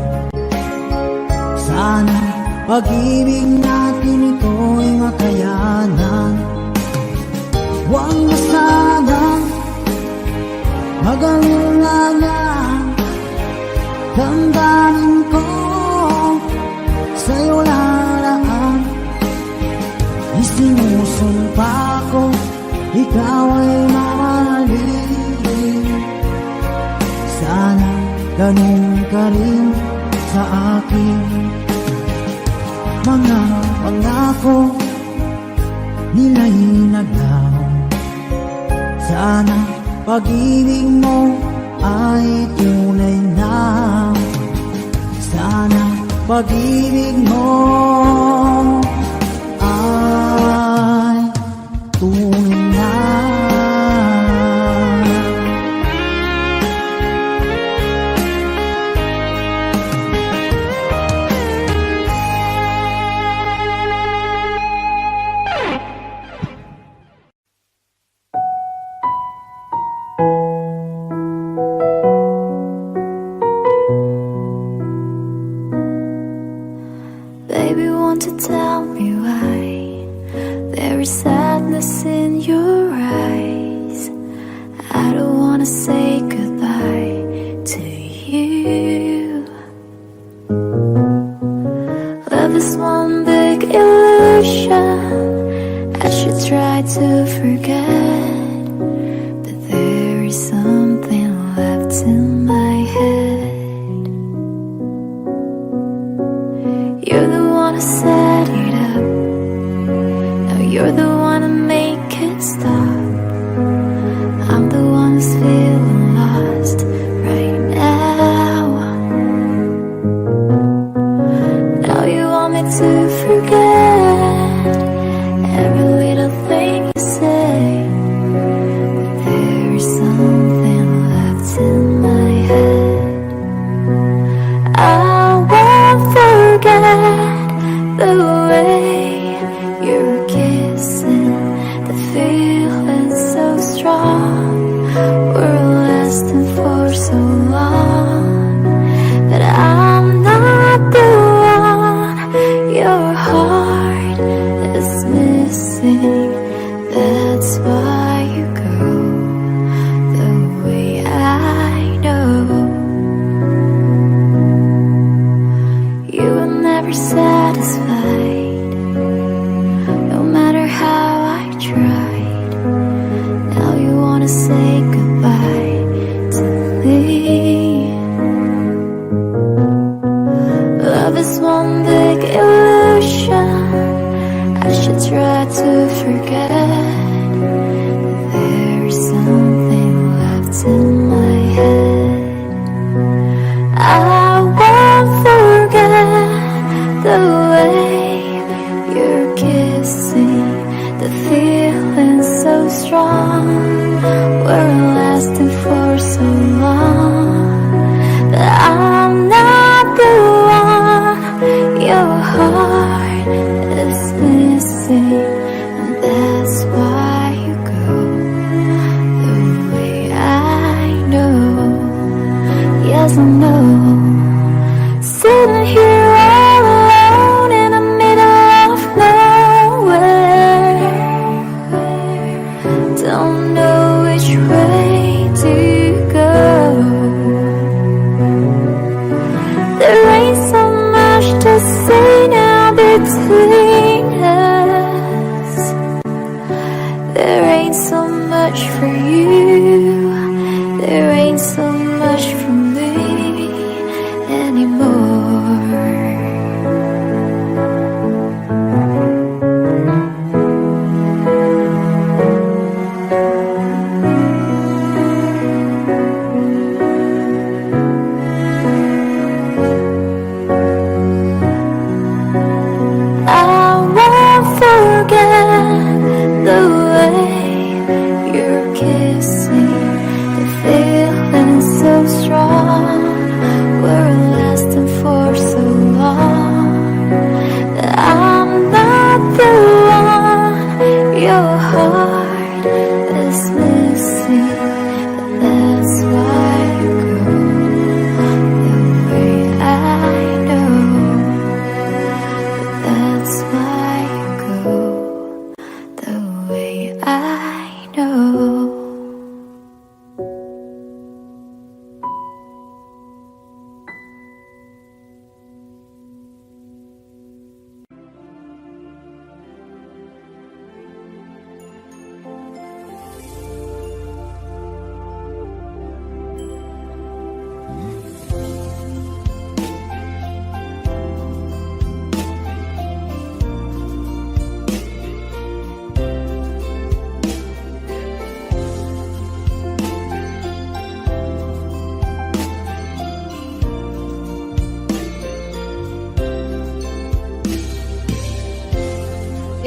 Sana pag-ibig natin ito'y makayanan. Huwag na sanang mag-alinlangan. Damdamin ko sa'yo lalaan. Isinusumpa ko ikaw ay mamahalin. Sana ganun ka rin sa akin. Mga pangako nila'y naglaho. Sana pag-ibig mo ay tunay na. Sana pag-ibig mo ay tunay na. Baby, won't you tell me why there is sadness in your eyes? I don't wanna say goodbye to you. Love is one big illusion. I should try to forget, but there is something left in my head. You're the one who set it up. Now you're the one to make it stop. I'm the one who's feeling lost right now. Now you want me to forget every little thing you say, but there is something left in my head. I won't forget the way you're kissing, the feeling so strong. We're lasting for so long, but I'm not the one your heart is missing. That's why you go the way I know. You were never satisfied. hard to forget. There's something left in my head. I won't forget the way you're kissing, the feeling so strong. We're lasting for so long, but I'm not the one your heart is missing, and that's why you go the way I know. Yes, I know. Sitting here all alone in the middle of nowhere, don't know which way to go. There ain't so much to say now between us. There ain't so much for you, there ain't so much for me anymore. I won't forget the way you're kissing, the feeling so strong. We're lasting for so long, that I'm not the one your heart is missing, but that's why you go the way I know. That's why you go the way I know.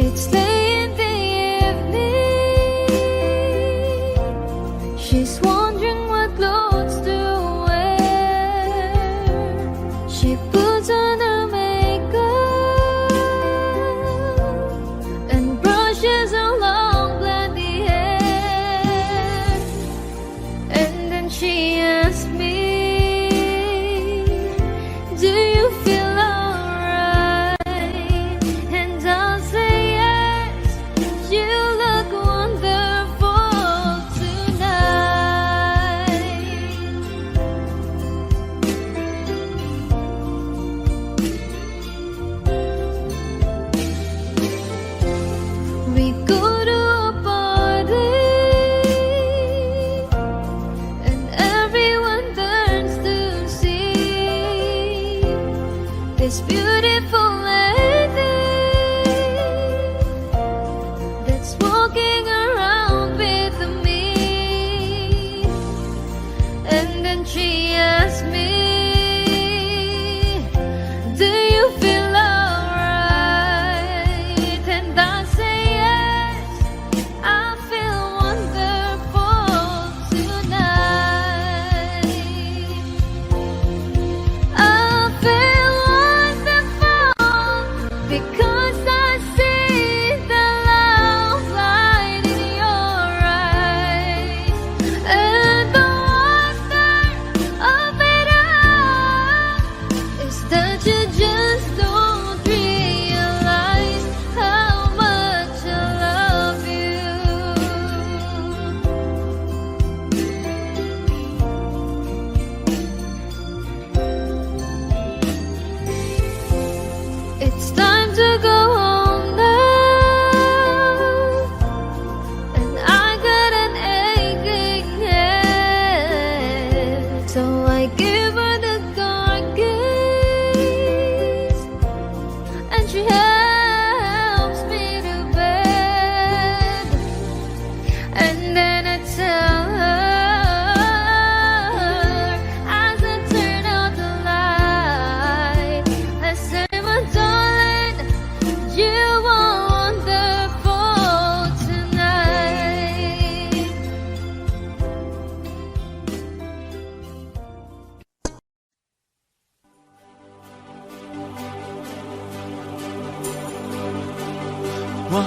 It's late in the evening. She's wondering what clothes to wear. She puts on her makeup and brushes her long blonde hair. And then she asks me, do you feel alright? And I'll say yes,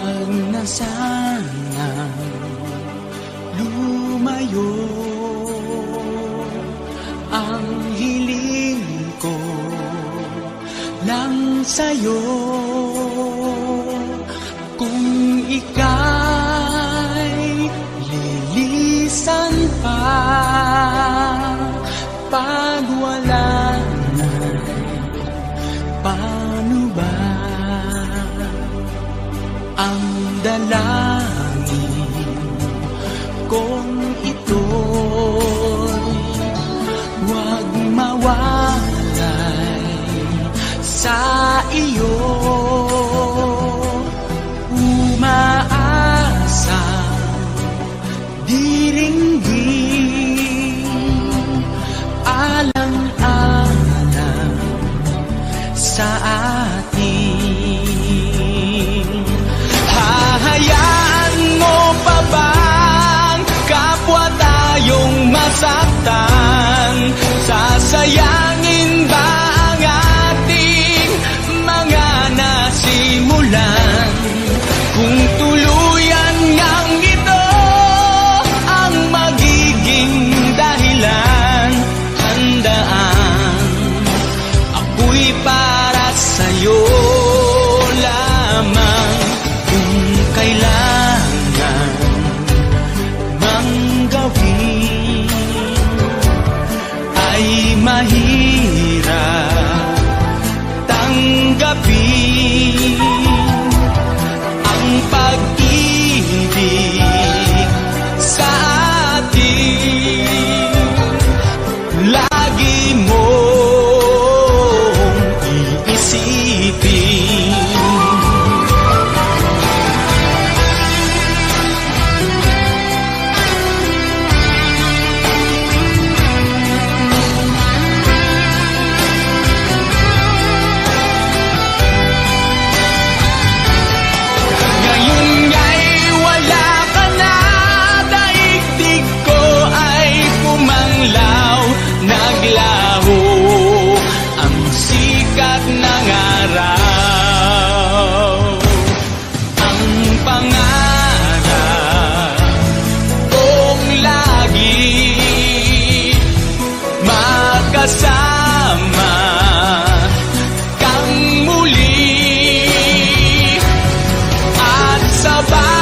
Huwag na sanang lumayo. Ang hiling ko lang sa'yo, kung ika'y lilisan pa, pag wala na, paano ba? Ang dalangin kong ito'y huwag mawalay sa iyo. Umaasa diringgin, alang-alang sa atin. Hahayaan mo pa bang kapwa tayong masaktan? Sasayangin ba ang ating mga nasimulan? Kung tuluyan ngang ito ang magiging dahilan, handaan ako'y para sa'yo lamang. Kung kailangan mang gawin ay mahirap tanggapin, ang pag-ibig sa atin lagi mong iisipin. Ngayon nga'y wala ka na, daigdig ko ay pumanglaw, naglaho ang sikat ng araw. Ang pangarap kong lagi magkasama kang muli at sabay